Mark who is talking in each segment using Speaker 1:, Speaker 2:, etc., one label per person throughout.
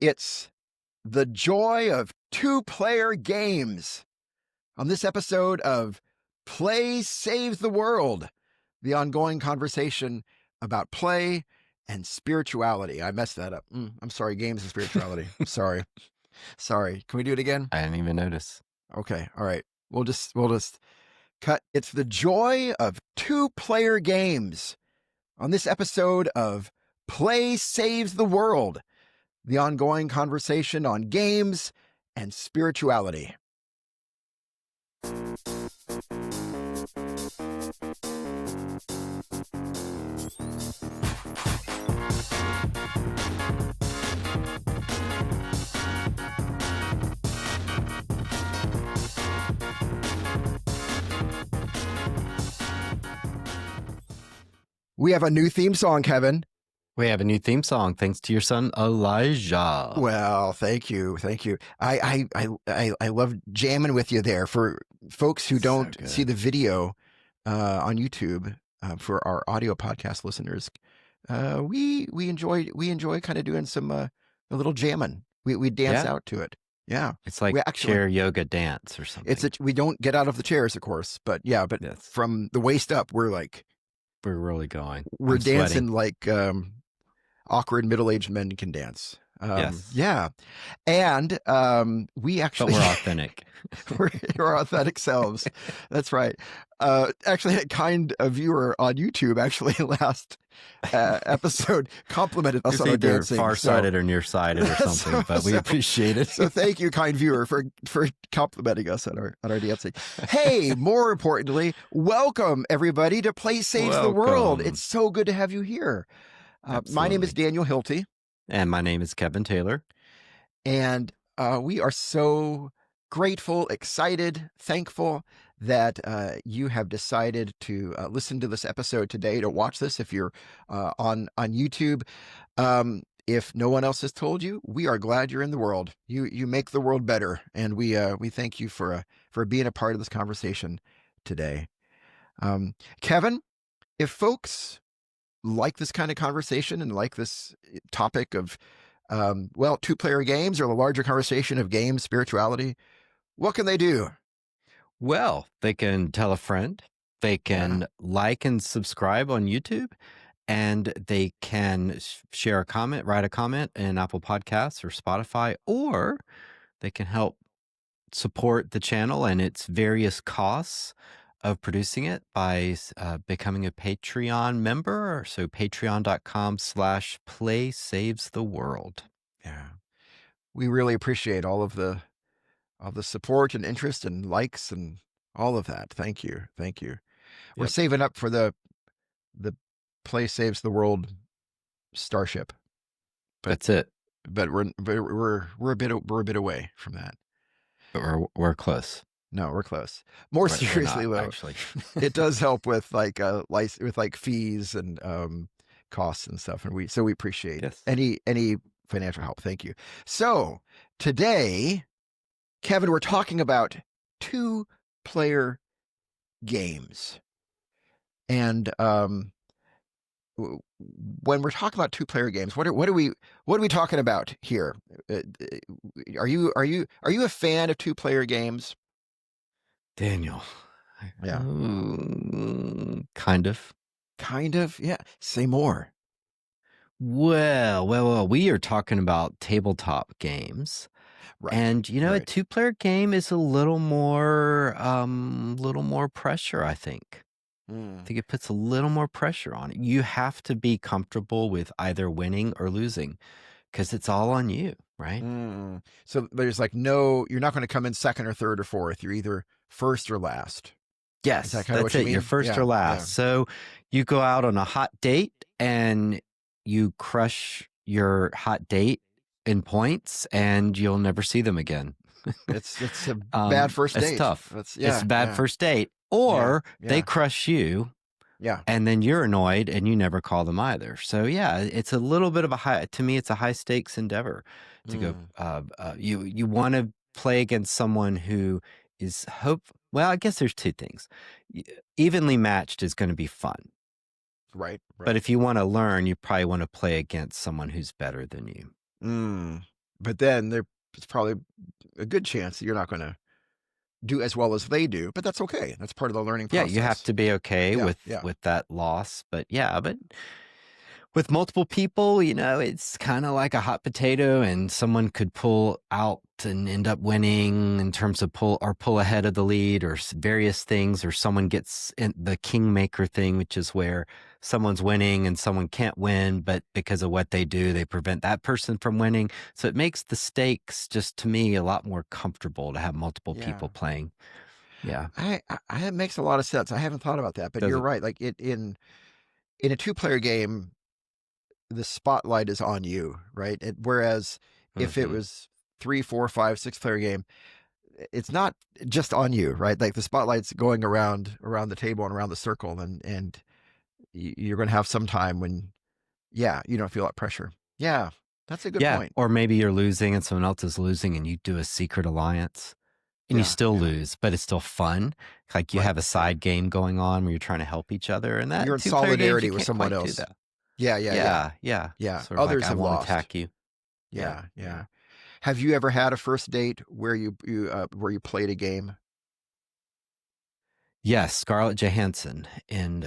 Speaker 1: It's the joy of two-player games. On this episode of Play Saves the World, the ongoing conversation about play and spirituality. I messed that up. I'm sorry, games and spirituality. Sorry. Can we do it again?
Speaker 2: I didn't even notice.
Speaker 1: Okay. All right. We'll just cut. It's the joy of two-player games. On this episode of Play Saves the World, the ongoing conversation on games and spirituality. We have a new theme song, Kevin.
Speaker 2: We have a new theme song, thanks to your son Elijah.
Speaker 1: Well, thank you. I love jamming with you there. For folks who don't see the video on YouTube, for our audio podcast listeners, we enjoy kind of doing some a little jamming. We dance out to it. Yeah,
Speaker 2: it's like chair yoga dance or something.
Speaker 1: We don't get out of the chairs, of course, but from the waist up, we're
Speaker 2: really going.
Speaker 1: We're dancing like awkward middle-aged men can dance.
Speaker 2: Yes.
Speaker 1: Yeah. And we actually...
Speaker 2: But we're authentic.
Speaker 1: we're our authentic selves. That's right. Actually, a kind viewer on YouTube actually last episode complimented us on our dancing.
Speaker 2: Farsighted or nearsighted or something, but we appreciate it.
Speaker 1: So thank you, kind viewer, for complimenting us on our dancing. Hey, more importantly, welcome everybody to Play Saves the World. It's so good to have you here. My name is Daniel Hilty.
Speaker 2: And my name is Kevin Taylor.
Speaker 1: And we are so grateful, excited, thankful that you have decided to listen to this episode today, to watch this if you're on YouTube. If no one else has told you, we are glad you're in the world. You make the world better. And we thank you for being a part of this conversation today. Kevin, if folks like this kind of conversation and like this topic of, two-player games or the larger conversation of games, spirituality, what can they do?
Speaker 2: Well, they can tell a friend, they can like and subscribe on YouTube, and they can share a comment, write a comment in Apple Podcasts or Spotify, or they can help support the channel and its various costs of producing it by becoming a Patreon member. So patreon.com/playsavestheworld.
Speaker 1: Yeah. We really appreciate all of the support and interest and likes and all of that. Thank you. We're saving up for the Play Saves the World Starship.
Speaker 2: That's it.
Speaker 1: But we're a bit away from that.
Speaker 2: But we're close.
Speaker 1: No, we're close. More seriously, though,
Speaker 2: actually,
Speaker 1: it does help with fees and costs and stuff, and we appreciate any financial help. Thank you. So today, Kevin, we're talking about two-player games, and when we're talking about two-player games, what are we talking about here? Are you a fan of two-player games?
Speaker 2: Daniel.
Speaker 1: Yeah.
Speaker 2: Kind of.
Speaker 1: Yeah. Say more.
Speaker 2: Well, we are talking about tabletop games.
Speaker 1: Right.
Speaker 2: And a two-player game is a little more pressure, I think. I think it puts a little more pressure on it. You have to be comfortable with either winning or losing, because it's all on you, right?
Speaker 1: So there's you're not going to come in second or third or fourth. You're either first or last.
Speaker 2: Yes, that's it. You're first or last. Yeah. So you go out on a hot date and you crush your hot date in points, and you'll never see them again.
Speaker 1: It's a bad first date.
Speaker 2: It's tough. It's a bad first date. Or they crush you.
Speaker 1: Yeah.
Speaker 2: And then you're annoyed and you never call them either. So it's a little bit of it's a high stakes endeavor to go. You want to play against someone who is well, I guess there's two things. Evenly matched is going to be fun.
Speaker 1: Right.
Speaker 2: But if you want to learn, you probably want to play against someone who's better than you.
Speaker 1: but then there's probably a good chance that you're not going to do as well as they do, but that's okay. That's part of the learning
Speaker 2: Yeah, you have
Speaker 1: process.
Speaker 2: to be okay
Speaker 1: Yeah, yeah,
Speaker 2: with that loss, but yeah, but with multiple people, it's kind of like a hot potato, and someone could pull out and end up winning in terms of pull ahead of the lead, or various things, or someone gets in the kingmaker thing, which is where someone's winning and someone can't win, but because of what they do, they prevent that person from winning. So it makes the stakes, just to me, a lot more comfortable to have multiple
Speaker 1: yeah.
Speaker 2: people playing. Yeah.
Speaker 1: It makes a lot of sense. I haven't thought about that, but
Speaker 2: Does
Speaker 1: you're
Speaker 2: it?
Speaker 1: right. Like in a two-player game, the spotlight is on you, right? Whereas if it
Speaker 2: Hmm.
Speaker 1: was 3, 4, 5, 6-player game, it's not just on you, right? Like the spotlight's going around the table and around the circle, and you're going to have some time when, yeah, you don't feel that pressure. Yeah, that's a good
Speaker 2: Yeah.
Speaker 1: point.
Speaker 2: Or maybe you're losing and someone else is losing and you do a secret alliance and you
Speaker 1: Yeah,
Speaker 2: still
Speaker 1: yeah,
Speaker 2: lose, but it's still fun. Like you
Speaker 1: right,
Speaker 2: have a
Speaker 1: right.
Speaker 2: side game going on where you're trying to help each other. And
Speaker 1: You're
Speaker 2: that
Speaker 1: in
Speaker 2: two-player games, you
Speaker 1: solidarity with
Speaker 2: can't
Speaker 1: someone
Speaker 2: quite do
Speaker 1: else.
Speaker 2: that.
Speaker 1: Yeah, yeah, yeah,
Speaker 2: Yeah. Yeah.
Speaker 1: yeah.
Speaker 2: Sort of like,
Speaker 1: Others
Speaker 2: I
Speaker 1: have
Speaker 2: won't
Speaker 1: lost.
Speaker 2: attack you. Yeah.
Speaker 1: Yeah,
Speaker 2: Yeah.
Speaker 1: yeah. Have you ever had a first date where you played a game?
Speaker 2: Yes, Scarlett Johansson in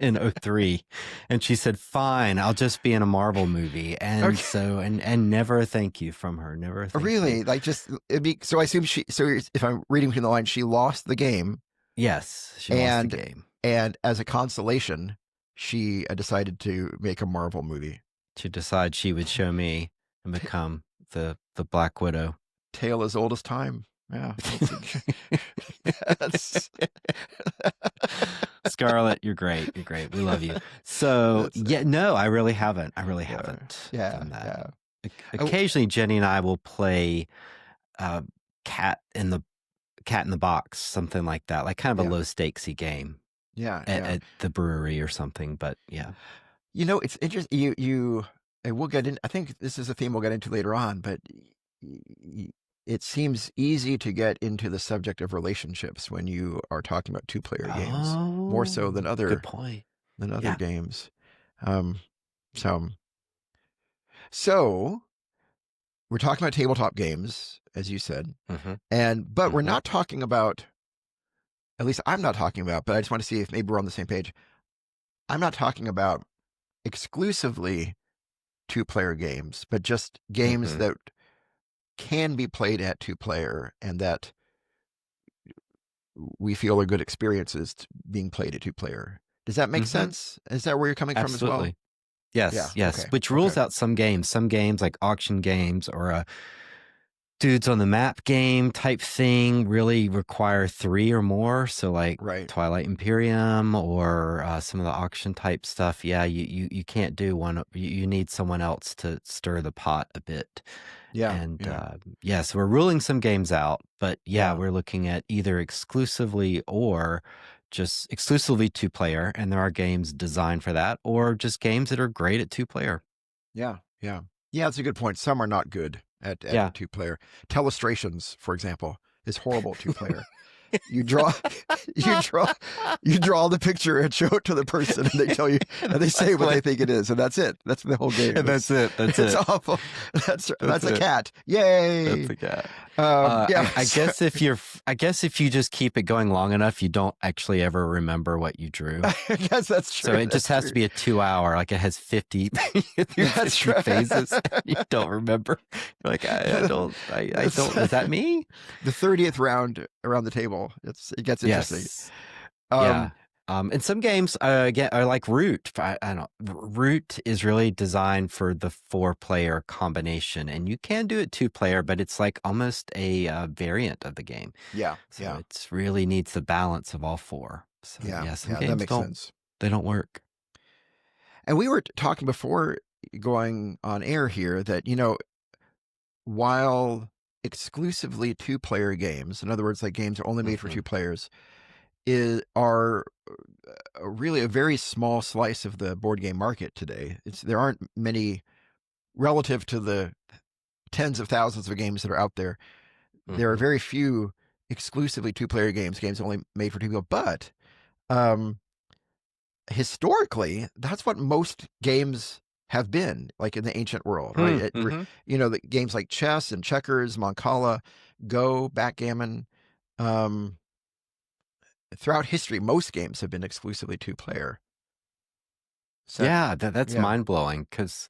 Speaker 2: '03, and she said, "Fine, I'll just be in a Marvel movie." And
Speaker 1: Okay.
Speaker 2: so and never a thank you from her, never a thank you.
Speaker 1: Really? Like just so I assume if I'm reading between the lines, she lost the game,
Speaker 2: Yes, she lost the
Speaker 1: and
Speaker 2: game.
Speaker 1: as a consolation, she decided to make a Marvel movie.
Speaker 2: To decide she would show me and
Speaker 1: T-
Speaker 2: become the Black Widow.
Speaker 1: Tale as old as time. Yeah, that's
Speaker 2: Scarlett, you're great. You're great. We love you. So
Speaker 1: that's
Speaker 2: yeah, no, I really haven't. I really
Speaker 1: yeah,
Speaker 2: haven't
Speaker 1: yeah,
Speaker 2: done that.
Speaker 1: yeah. Oh,
Speaker 2: Occasionally, Jenny and I will play uh, cat in the cat in the box, something like that, like kind of a
Speaker 1: yeah,
Speaker 2: low stakesy game
Speaker 1: yeah,
Speaker 2: at,
Speaker 1: yeah.
Speaker 2: at the brewery or something. But yeah.
Speaker 1: It's interesting. And we'll get in. I think this is a theme we'll get into later on, but y- it seems easy to get into the subject of relationships when you are talking about two-player games, more so
Speaker 2: Oh, good point.
Speaker 1: than other
Speaker 2: Yeah.
Speaker 1: games. Um, so, so we're talking about tabletop games, as you said,
Speaker 2: Hmm.
Speaker 1: but we're
Speaker 2: Hmm.
Speaker 1: not talking about. At least I'm not talking about. But I just want to see if maybe we're on the same page. I'm not talking about exclusively two-player games, but just games
Speaker 2: Hmm.
Speaker 1: that can be played at two-player and that we feel are good experiences being played at two-player. Does that make
Speaker 2: Hmm.
Speaker 1: sense? Is that where you're coming from as well?
Speaker 2: Absolutely. Yes,
Speaker 1: Yeah.
Speaker 2: yes.
Speaker 1: Okay.
Speaker 2: Which
Speaker 1: Okay.
Speaker 2: rules out some games. Some games like auction games or a dudes on the map game type thing really require three or more. So like
Speaker 1: Right.
Speaker 2: Twilight Imperium or some of the auction type stuff. Yeah, you can't do one. You need someone else to stir the pot a bit.
Speaker 1: Yeah.
Speaker 2: And
Speaker 1: Yeah.
Speaker 2: yeah, so we're ruling some games out. But yeah,
Speaker 1: Yeah.
Speaker 2: we're looking at either exclusively or just exclusively two player. And there are games designed for that, or just games that are great at two player.
Speaker 1: Yeah. Yeah. Yeah. That's a good point. Some are not good at
Speaker 2: Yeah.
Speaker 1: two-player. Telestrations, for example, is horrible two-player. You draw, you draw, you draw the picture and show it to the person, and they tell you, and they say what they think it is, and that's it. That's the whole game.
Speaker 2: And that's it. That's
Speaker 1: It's
Speaker 2: it.
Speaker 1: awful. That's
Speaker 2: That's
Speaker 1: a
Speaker 2: it.
Speaker 1: cat. Yay!
Speaker 2: That's a cat.
Speaker 1: Yeah.
Speaker 2: I guess if you just keep it going long enough, you don't actually ever remember what you drew.
Speaker 1: I guess that's
Speaker 2: So
Speaker 1: true.
Speaker 2: it just
Speaker 1: That's
Speaker 2: has
Speaker 1: true.
Speaker 2: to be a 2 hour, like it has 50,
Speaker 1: That's
Speaker 2: 50
Speaker 1: true.
Speaker 2: phases. And you don't remember. You're like, I don't, I don't, was that me?
Speaker 1: The 30th round around the table. It gets interesting.
Speaker 2: Yes. Yeah.
Speaker 1: Um,
Speaker 2: And some games are like Root. I don't. Root is really designed for the 4-player combination, and you can do it 2-player, but it's like almost a variant of the game.
Speaker 1: yeah,
Speaker 2: So
Speaker 1: yeah,
Speaker 2: it's really needs the balance of all four. So
Speaker 1: yeah,
Speaker 2: yeah, some
Speaker 1: yeah. That
Speaker 2: games
Speaker 1: makes sense.
Speaker 2: they don't work.
Speaker 1: And we were talking before going on air here that while exclusively two-player games, in other words, like games are only made for
Speaker 2: Hmm.
Speaker 1: two players, are really a very small slice of the board game market today. There aren't many relative to the tens of thousands of games that are out there. There are
Speaker 2: Hmm.
Speaker 1: very few exclusively two-player games only made for two people. But um, historically, that's what most games have been, like in the ancient world, right?
Speaker 2: Mm-hmm.
Speaker 1: The games like chess and checkers, Mancala, Go, backgammon. Um, Throughout history, most games have been exclusively two-player. So,
Speaker 2: Yeah, that's
Speaker 1: yeah,
Speaker 2: mind blowing because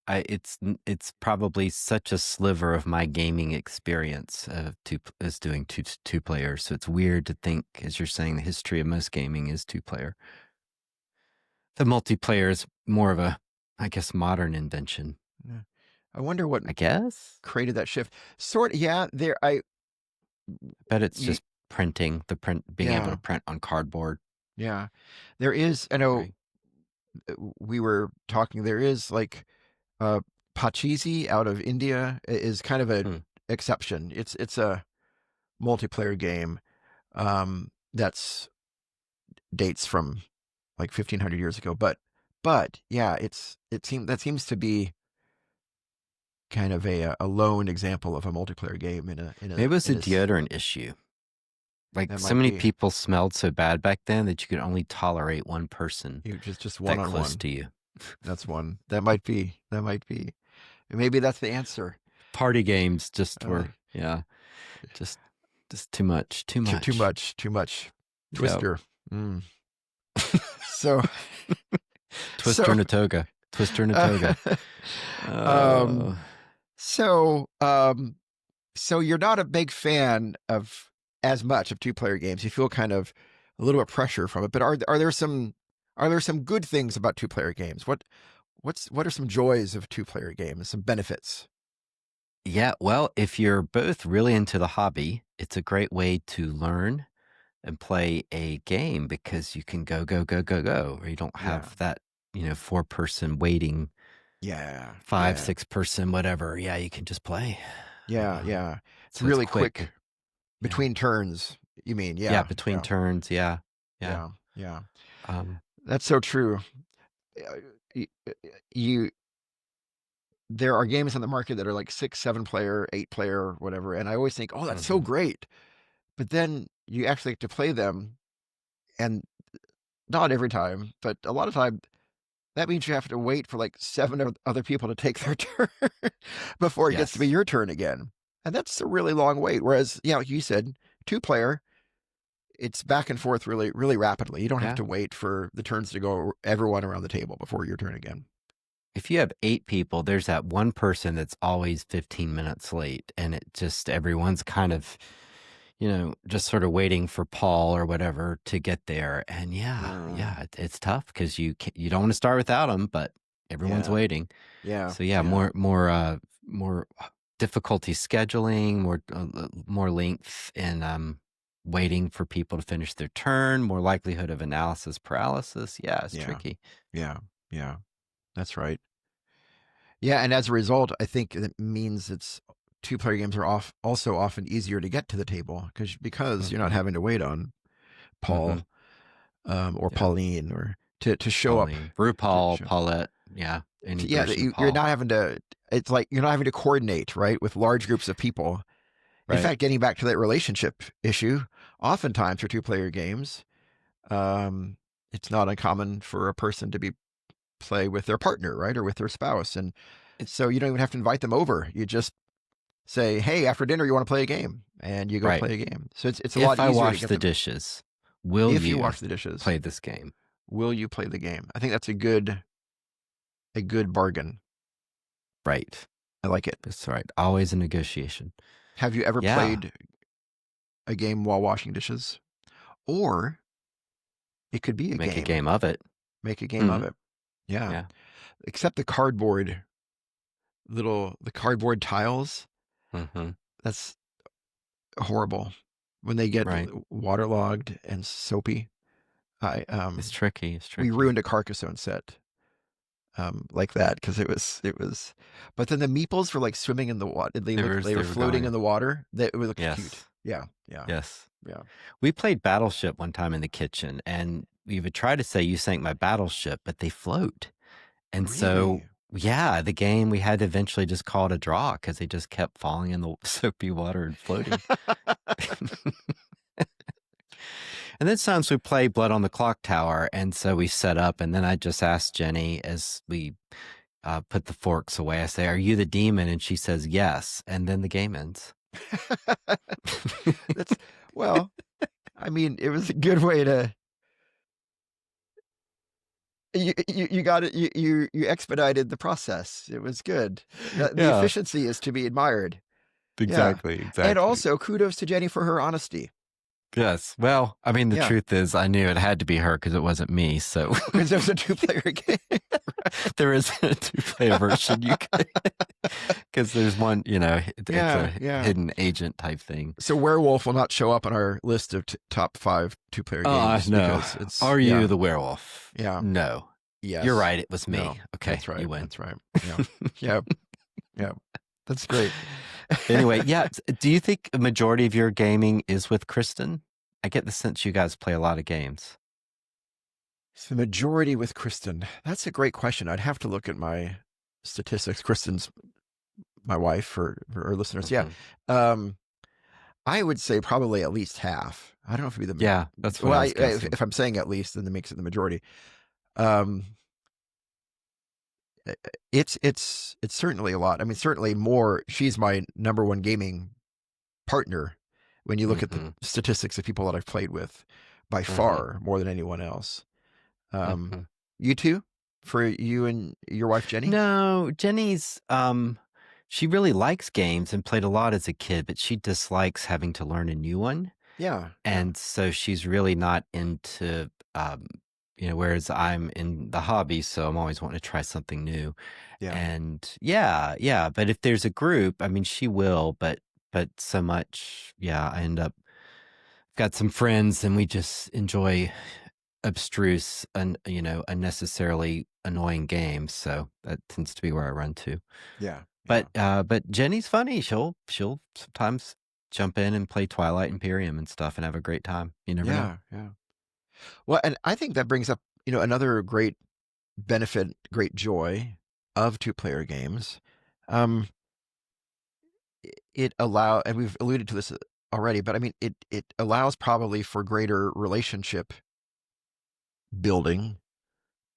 Speaker 2: it's probably such a sliver of my gaming experience is doing two players. So it's weird to think, as you're saying, the history of most gaming is two player. The multiplayer is more of a, I guess, modern invention.
Speaker 1: yeah. I wonder what
Speaker 2: I guess.
Speaker 1: created that shift. Yeah.
Speaker 2: I bet it's
Speaker 1: You,
Speaker 2: just being able to
Speaker 1: yeah,
Speaker 2: print on cardboard,
Speaker 1: yeah. There is. I know
Speaker 2: right?
Speaker 1: we were talking. There is like uh, Pachisi out of India is kind of a
Speaker 2: Hmm.
Speaker 1: exception. It's a multiplayer game that's dates from like 1500 years ago. But yeah, that seems to be kind of a lone example of a multiplayer game
Speaker 2: Maybe it was
Speaker 1: in
Speaker 2: a
Speaker 1: a
Speaker 2: deodorant issue. Like
Speaker 1: that
Speaker 2: so
Speaker 1: might
Speaker 2: many
Speaker 1: be
Speaker 2: people smelled so bad back then that you could only tolerate one person
Speaker 1: you just one
Speaker 2: that
Speaker 1: on
Speaker 2: close
Speaker 1: one.
Speaker 2: to you.
Speaker 1: That's one. That might be. Maybe that's the answer.
Speaker 2: Party games just
Speaker 1: Uh,
Speaker 2: were, yeah, just just too much, too
Speaker 1: too
Speaker 2: much.
Speaker 1: much, too much.
Speaker 2: Yep.
Speaker 1: Twister. Mm. So
Speaker 2: Twister
Speaker 1: so
Speaker 2: and a toga. Twister and a
Speaker 1: uh,
Speaker 2: toga.
Speaker 1: um
Speaker 2: Oh,
Speaker 1: so um so you're not a big fan of as much of two-player games. You feel kind of a little bit pressure from it. But are there some good things about two-player games? What are some joys of two-player games? Some benefits?
Speaker 2: yeah. Well, if you're both really into the hobby, it's a great way to learn and play a game because you can go, go, go, go, go, or you don't
Speaker 1: Yeah,
Speaker 2: have that, four-person waiting,
Speaker 1: yeah,
Speaker 2: five,
Speaker 1: yeah,
Speaker 2: six-person, whatever. Yeah, you can just play.
Speaker 1: yeah, yeah.
Speaker 2: So it's
Speaker 1: Really
Speaker 2: quick.
Speaker 1: quick
Speaker 2: Yeah.
Speaker 1: between turns. You mean?
Speaker 2: Yeah,
Speaker 1: Yeah,
Speaker 2: between
Speaker 1: yeah,
Speaker 2: turns. Yeah. Yeah.
Speaker 1: yeah, yeah.
Speaker 2: Um,
Speaker 1: That's so true. Uh, y- You there are games on the market that are like 6, 7 player, 8 player, whatever, and I always think, oh, that's so
Speaker 2: mhm.
Speaker 1: great. But then you actually get to play them, and not every time, but a lot of time, that means you have to wait for like other people to take their turn before it gets to be
Speaker 2: Yes.
Speaker 1: your turn again. And that's a really long wait. Whereas, yeah, like you said, 2 player, it's back and forth really, really rapidly. You don't have
Speaker 2: Yeah.
Speaker 1: to wait for the turns to go everyone around the table before your turn again.
Speaker 2: If you have 8 people, there's that one person that's always 15 minutes late, and it just everyone's kind of, just sort of waiting for Paul or whatever to get there. And yeah,
Speaker 1: Uh,
Speaker 2: yeah, it's tough because you don't want to start without them, but everyone's
Speaker 1: yeah,
Speaker 2: waiting.
Speaker 1: yeah,
Speaker 2: So yeah,
Speaker 1: yeah,
Speaker 2: more difficulty scheduling, more length in waiting for people to finish their turn, more likelihood of analysis paralysis. Yeah, it's
Speaker 1: yeah,
Speaker 2: tricky.
Speaker 1: yeah, yeah. That's right. Yeah, and as a result, I think it means it's 2 player games are also often easier to get to the table because you're not
Speaker 2: Hmm.
Speaker 1: having to wait on
Speaker 2: Hmm.
Speaker 1: Paul or
Speaker 2: Yeah.
Speaker 1: Pauline or to show up
Speaker 2: Pauline,
Speaker 1: to
Speaker 2: RuPaul,
Speaker 1: show.
Speaker 2: Paulette, yeah, any
Speaker 1: Yeah,
Speaker 2: version of
Speaker 1: you're
Speaker 2: Paul,
Speaker 1: not having to. It's like you're not having to coordinate right with large groups of people. In
Speaker 2: right?
Speaker 1: fact, getting back to that relationship issue, oftentimes for 2 player games, um, it's not uncommon for a person to be play with their partner, right, or with their spouse, and
Speaker 2: It,
Speaker 1: so you don't even have to invite them over. You just say, "Hey, after dinner, you want to play a game?" And you go
Speaker 2: right.
Speaker 1: play a game. So it's a lot
Speaker 2: If I
Speaker 1: easier to
Speaker 2: wash
Speaker 1: get
Speaker 2: the
Speaker 1: them.
Speaker 2: dishes, will
Speaker 1: If you
Speaker 2: you
Speaker 1: wash the dishes,
Speaker 2: play this game?
Speaker 1: will you play the game? I think that's a good bargain.
Speaker 2: Right.
Speaker 1: I like it.
Speaker 2: That's right. Always a negotiation.
Speaker 1: Have you ever
Speaker 2: Yeah.
Speaker 1: played a game while washing dishes? Or it could be a
Speaker 2: Make a
Speaker 1: game.
Speaker 2: game of it.
Speaker 1: Make a game of
Speaker 2: Hmm.
Speaker 1: it. Yeah.
Speaker 2: Yeah.
Speaker 1: Except the cardboard tiles.
Speaker 2: Hmm.
Speaker 1: That's horrible when they get
Speaker 2: Right.
Speaker 1: waterlogged and soapy. I
Speaker 2: It's tricky. It's
Speaker 1: We
Speaker 2: tricky.
Speaker 1: ruined a Carcassonne set like that because it was. But then the meeples were like swimming in the water. They were
Speaker 2: They were
Speaker 1: floating in
Speaker 2: going.
Speaker 1: the water. It looked cute.
Speaker 2: Yes.
Speaker 1: Yeah, yeah,
Speaker 2: Yes.
Speaker 1: yeah.
Speaker 2: We played Battleship one time in the kitchen, and we would try to say, "You sank my battleship," but they float. And so,
Speaker 1: Really?
Speaker 2: yeah, the game we had to eventually just call it a draw because they just kept falling in the soapy water and floating. And then sometimes we play Blood on the Clock Tower, and so we set up, and then I just asked Jenny as we put the forks away. I say, "Are you the demon?" And she says, "Yes." And then the game ends.
Speaker 1: That's well, I mean, it was a good way to you got it. You expedited the process. It was good. The
Speaker 2: Yeah,
Speaker 1: efficiency is to be admired. Yeah,
Speaker 2: exactly,
Speaker 1: and
Speaker 2: exactly.
Speaker 1: also kudos to Jenny for her honesty.
Speaker 2: Yes. Well, I mean, the
Speaker 1: Yeah,
Speaker 2: truth is, I knew it had to be her because it wasn't me. So
Speaker 1: because it was a two-player game.
Speaker 2: there is a two-player version you could, because there's one, it's
Speaker 1: Yeah,
Speaker 2: a
Speaker 1: yeah.
Speaker 2: hidden agent type thing.
Speaker 1: So Werewolf will not show up on our list of top five two-player games
Speaker 2: No.
Speaker 1: because it's
Speaker 2: Are you
Speaker 1: yeah,
Speaker 2: the werewolf?
Speaker 1: yeah,
Speaker 2: No. You're
Speaker 1: yes,
Speaker 2: right. It was
Speaker 1: no.
Speaker 2: me. Okay,
Speaker 1: That's right.
Speaker 2: you win.
Speaker 1: That's right. Yeah, yeah, yeah. That's great.
Speaker 2: Anyway, yeah. Do you think a majority of your gaming is with Kristen? I get the sense you guys play a lot of games.
Speaker 1: It's the majority with Kristen. That's a great question. I'd have to look at my statistics. Kristen's my wife for our listeners. Yeah.
Speaker 2: Hmm.
Speaker 1: Um, I would say probably at least half. I don't know if it'd be the,
Speaker 2: Yeah, that's what
Speaker 1: well,
Speaker 2: I was
Speaker 1: if
Speaker 2: guessing.
Speaker 1: I'm saying at least, then that makes it the majority. Um, it's certainly a lot. I mean, certainly more. She's my number one gaming partner when you look at the
Speaker 2: Hmm.
Speaker 1: statistics of people that I've played with by
Speaker 2: Hmm.
Speaker 1: far more than anyone else. Um,
Speaker 2: Hmm.
Speaker 1: you too, for you and your wife, Jenny?
Speaker 2: No, Jenny's she really likes games and played a lot as a kid, but she dislikes having to learn a new one.
Speaker 1: Yeah. Yeah.
Speaker 2: And so she's really not into whereas I'm in the hobby, so I'm always wanting to try something new.
Speaker 1: Yeah.
Speaker 2: And yeah, yeah, but if there's a group, I mean she will, but so much, yeah, I end up got some friends and we just enjoy abstruse and unnecessarily annoying games, so that tends to be where I run to.
Speaker 1: Yeah. Yeah.
Speaker 2: But Jenny's funny. She'll sometimes jump in and play Twilight Imperium and stuff and have a great time. You never know.
Speaker 1: Yeah. Yeah. Well, and I think that brings up, another great benefit, great joy of two-player games. Um, it allow, and we've alluded to this already, but I mean, it allows probably for greater relationship building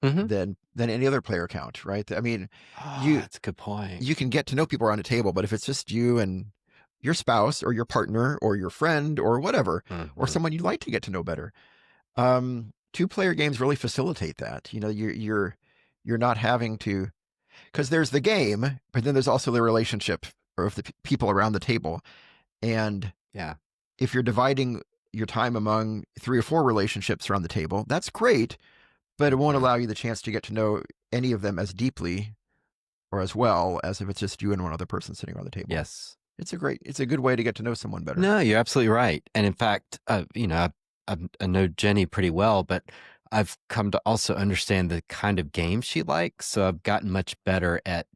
Speaker 2: Hmm.
Speaker 1: than any other player count, right? I mean,
Speaker 2: Oh,
Speaker 1: you
Speaker 2: that's a good point.
Speaker 1: you can get to know people around a table, but if it's just you and your spouse or your partner or your friend or whatever, or
Speaker 2: Hmm.
Speaker 1: someone you'd like to get to know better, two-player games really facilitate that. You're not having to, because there's the game, but then there's also the relationship of the people around the table. And
Speaker 2: Yeah.
Speaker 1: if you're dividing your time among three or four relationships around the table, that's great, but it won't
Speaker 2: Hmm.
Speaker 1: allow you the chance to get to know any of them as deeply or as well as if it's just you and one other person sitting around the table.
Speaker 2: Yes.
Speaker 1: It's a good way to get to know someone better.
Speaker 2: No, you're absolutely right. And in fact, I know Jenny pretty well, but I've come to also understand the kind of game she likes. So I've gotten much better at,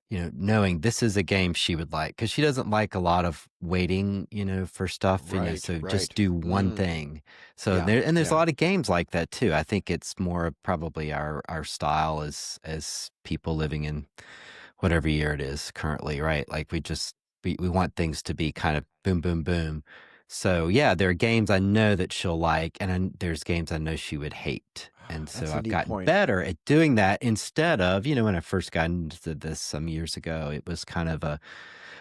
Speaker 2: knowing this is a game she would like because she doesn't like a lot of waiting, for stuff.
Speaker 1: Right,
Speaker 2: So just
Speaker 1: right.
Speaker 2: do one thing. So
Speaker 1: Yeah,
Speaker 2: there's a
Speaker 1: yeah,
Speaker 2: lot of games like that too. I think it's more of probably our style as people living in whatever year it is currently, right? Like we want things to be kind of boom, boom, boom. So yeah, there are games I know that she'll like, and there's games I know she would hate. And so
Speaker 1: that's a
Speaker 2: I've
Speaker 1: neat
Speaker 2: gotten
Speaker 1: point.
Speaker 2: better at doing that instead of, when I first got into this some years ago, it was kind of a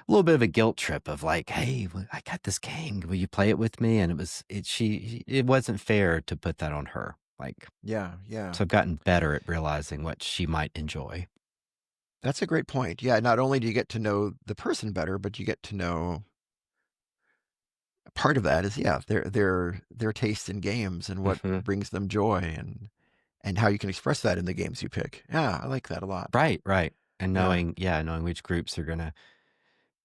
Speaker 2: little bit of a guilt trip of like, hey, I got this game. Will you play it with me? And it wasn't fair to put that on her. Like,
Speaker 1: Yeah, yeah.
Speaker 2: so I've gotten better at realizing what she might enjoy.
Speaker 1: That's a great point. Yeah, not only do you get to know the person better, but you get to know part of that is, yeah, their taste in games and what
Speaker 2: Hmm.
Speaker 1: brings them joy and how you can express that in the games you pick. Yeah, I like that a lot.
Speaker 2: Right, right. And
Speaker 1: Yeah.
Speaker 2: knowing which groups are gonna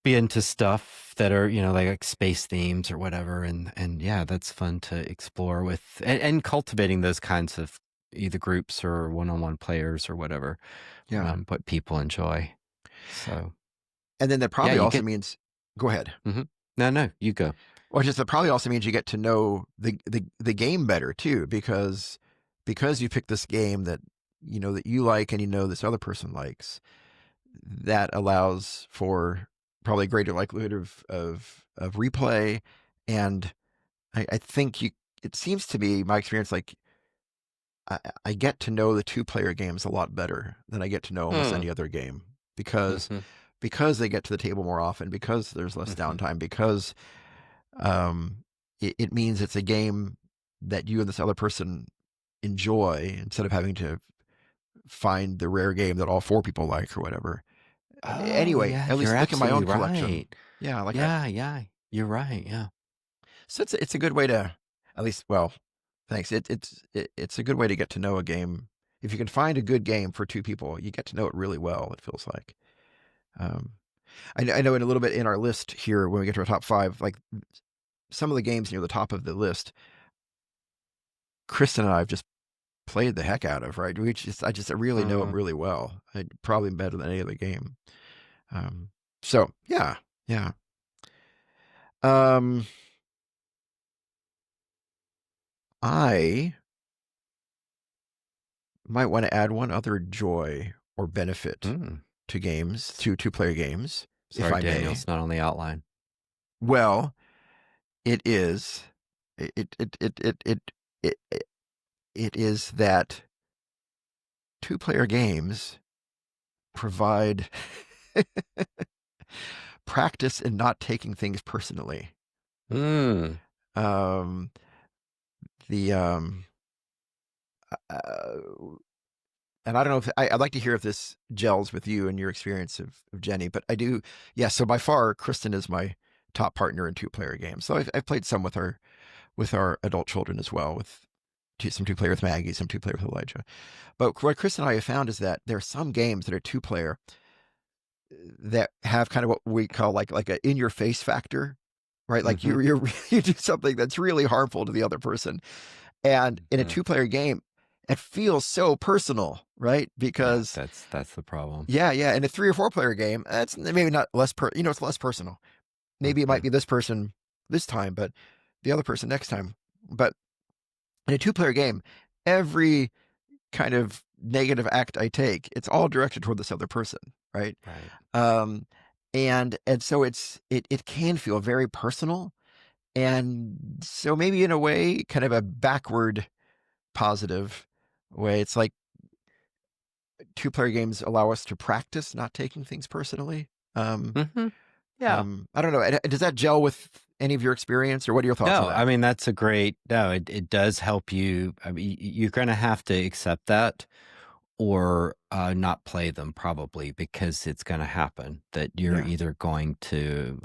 Speaker 2: be into stuff that are, like space themes or whatever. And yeah, that's fun to explore with and cultivating those kinds of either groups or one-on-one players or whatever,
Speaker 1: Yeah.
Speaker 2: what people enjoy. So
Speaker 1: And then that
Speaker 2: yeah,
Speaker 1: probably
Speaker 2: you
Speaker 1: also
Speaker 2: get
Speaker 1: means go ahead.
Speaker 2: no, no, you go.
Speaker 1: Well, just that probably also means you get to know the game better too, because you pick this game that you like and this other person likes. That allows for probably a greater likelihood of replay. And I think it seems to be my experience, like I get to know the two-player games a lot better than I get to know almost
Speaker 2: Hmm.
Speaker 1: any other game because
Speaker 2: Mhm.
Speaker 1: they get to the table more often, because there's less
Speaker 2: Mhm.
Speaker 1: downtime, because it means it's a game that you and this other person enjoy instead of having to find the rare game that all four people like or whatever.
Speaker 2: Oh,
Speaker 1: Anyway,
Speaker 2: yeah,
Speaker 1: at
Speaker 2: you're
Speaker 1: least look at my
Speaker 2: absolutely
Speaker 1: own collection.
Speaker 2: right.
Speaker 1: Yeah, like
Speaker 2: Yeah, yeah, you're right, yeah.
Speaker 1: so it's a good way to, at least, well, thanks. It's a good way to get to know a game. If you can find a good game for two people, you get to know it really well. It feels like. Um, I know in a little bit in our list here when we get to our top five, like some of the games near the top of the list, Kristen and I have just played the heck out of. Right, I really know them
Speaker 2: Mm.
Speaker 1: really well. Probably better than any other game. Um, so yeah, yeah. Um, I might want to add one other joy or benefit
Speaker 2: Mm.
Speaker 1: to games,
Speaker 2: S
Speaker 1: to two-player games, if
Speaker 2: Sorry,
Speaker 1: I
Speaker 2: Daniel,
Speaker 1: may.
Speaker 2: it's not on the outline.
Speaker 1: Well, it is it it it it it it it, it is that two-player games provide practice in not taking things personally.
Speaker 2: Mm.
Speaker 1: Um, the uh, and I don't know if I'd like to hear if this gels with you and your experience of Jenny, but I do. Yeah, so by far, Kristen is my top partner in two-player games. So I've played some with our adult children as well, with some two-player with Maggie, some two-player with Elijah. But what Chris and I have found is that there are some games that are two-player that have kind of what we call like a in-your-face factor, right? Like
Speaker 2: Mhm.
Speaker 1: you do something that's really harmful to the other person, and in a
Speaker 2: Mhm.
Speaker 1: two-player game, it feels so personal, right?
Speaker 2: Yeah,
Speaker 1: Because
Speaker 2: that's the problem.
Speaker 1: yeah, yeah. In a three or four player game, that's maybe not less it's less personal. Maybe it might
Speaker 2: Mhm.
Speaker 1: be this person this time, but the other person next time. But in a two-player game, every kind of negative act I take, it's all directed toward this other person, right?
Speaker 2: Right.
Speaker 1: Um, and so it can feel very personal, and so maybe in a way, kind of a backward positive way. It's like two-player games allow us to practice not taking things personally. Um,
Speaker 2: Mhm. Yeah.
Speaker 1: I don't know. Does that gel with any of your experience, or what are your thoughts on
Speaker 2: No, I
Speaker 1: that?
Speaker 2: mean, that's a great no, it does help you. I mean, you're gonna have to accept that or, not play them probably because it's gonna happen that you're
Speaker 1: Yeah,
Speaker 2: either going to,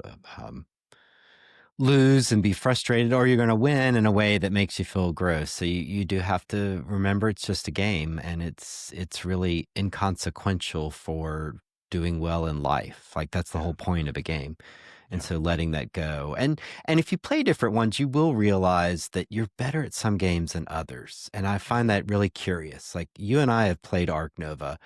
Speaker 2: lose and be frustrated, or you're gonna win in a way that makes you feel gross. So you do have to remember it's just a game, and it's really inconsequential for doing well in life. Like, that's the
Speaker 1: yeah,
Speaker 2: whole point of a game. And
Speaker 1: yeah,
Speaker 2: so letting that go. And if you play different ones, you will realize that you're better at some games than others. And I
Speaker 1: yeah,
Speaker 2: find that really curious. Like you and I have played Arc Nova.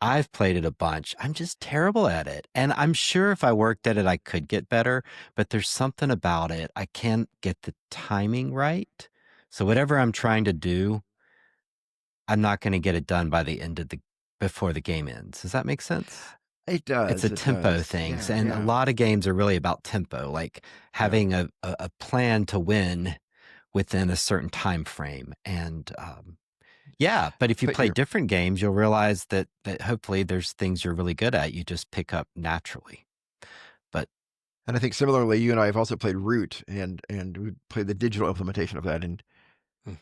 Speaker 2: I've played it a bunch. I'm just terrible at it. And I'm sure if I worked at it, I could get better, but there's something about it. I can't get the timing right. So whatever I'm trying to do, I'm not going to get it done by the end of the before the game ends. Does that make sense?
Speaker 1: it
Speaker 2: It's a
Speaker 1: does. It
Speaker 2: tempo
Speaker 1: does.
Speaker 2: thing,
Speaker 1: Yeah,
Speaker 2: and a
Speaker 1: yeah,
Speaker 2: lot of games are really about tempo, like
Speaker 1: yeah.
Speaker 2: having a plan to win within a certain time frame, and, yeah, but if you
Speaker 1: But
Speaker 2: play
Speaker 1: you're,
Speaker 2: different games, you'll realize that hopefully there's things you're really good at, you just pick up naturally, but
Speaker 1: and I think similarly, you and I have also played Root, and we played the digital implementation of that, and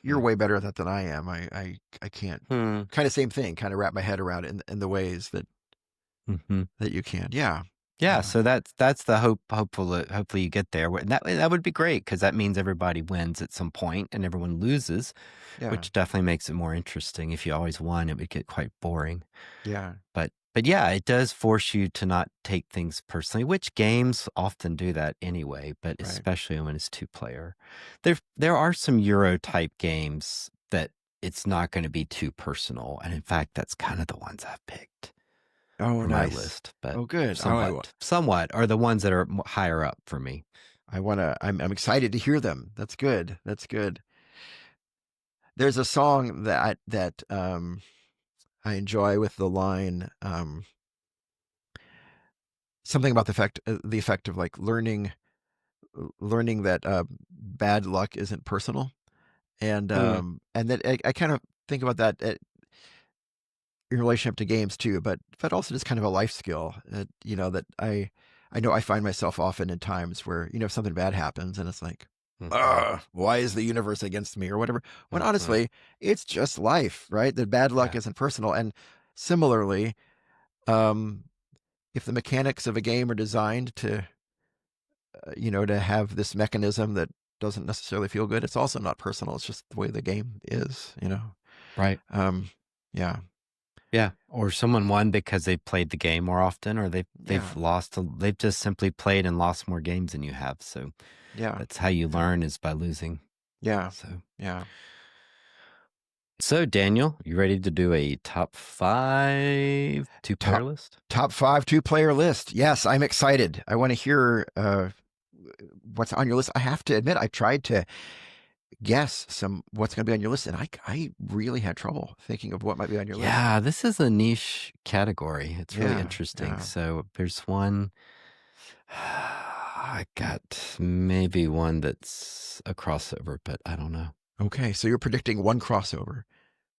Speaker 1: you're
Speaker 2: mhm.
Speaker 1: way better at that than I am. I can't.
Speaker 2: Hmm.
Speaker 1: Kind of same thing. Kind of wrap my head around it in the ways
Speaker 2: Mhm.
Speaker 1: that you can. Yeah,
Speaker 2: Yeah,
Speaker 1: yeah,
Speaker 2: so that's the hopefully you get there, and that would be great because that means everybody wins at some point and everyone loses,
Speaker 1: yeah,
Speaker 2: which definitely makes it more interesting. If you always won, it would get quite boring.
Speaker 1: yeah.
Speaker 2: But yeah, it does force you to not take things personally, which games often do that anyway, but
Speaker 1: Right.
Speaker 2: especially when it's two-player. There are some Euro type games that it's not gonna be too personal, and in fact, that's kind of the ones I've picked
Speaker 1: Oh,
Speaker 2: for my
Speaker 1: nice.
Speaker 2: list, but
Speaker 1: Oh, good.
Speaker 2: somewhat are the ones that are higher up for me.
Speaker 1: I wanna. I'm excited to hear them. That's good. That's good. There's a song that I enjoy with the line something about the effect of like learning that bad luck isn't personal, and
Speaker 2: Hmm.
Speaker 1: that I kind of think about that in relationship to games too, but also just kind of a life skill that that I know I find myself often in times where something bad happens and it's like,
Speaker 2: Mhm,
Speaker 1: why is the universe against me or whatever? When
Speaker 2: mhm.
Speaker 1: honestly, it's just life, right? The bad luck
Speaker 2: Yeah,
Speaker 1: isn't personal. And similarly, um, if the mechanics of a game are designed to have this mechanism that doesn't necessarily feel good, it's also not personal. It's just the way the game is.
Speaker 2: right.
Speaker 1: Um, yeah,
Speaker 2: Yeah, or someone won because they played the game more often, or they've
Speaker 1: yeah,
Speaker 2: lost. They've just simply played and lost more games than you have. So
Speaker 1: yeah,
Speaker 2: that's how you
Speaker 1: yeah,
Speaker 2: learn is by losing.
Speaker 1: yeah,
Speaker 2: So,
Speaker 1: yeah.
Speaker 2: so Daniel, you ready to do a top 5 two-player
Speaker 1: Top
Speaker 2: list?
Speaker 1: top 5 2-player list. Yes, I'm excited. I want to hear what's on your list. I have to admit, I tried to guess some what's going to be on your list, and I really had trouble thinking of what might be on your list.
Speaker 2: Yeah, this is a niche category. It's really
Speaker 1: Yeah,
Speaker 2: interesting.
Speaker 1: yeah.
Speaker 2: So there's one. I got maybe one that's a crossover, but I don't know.
Speaker 1: Okay, so you're predicting one crossover,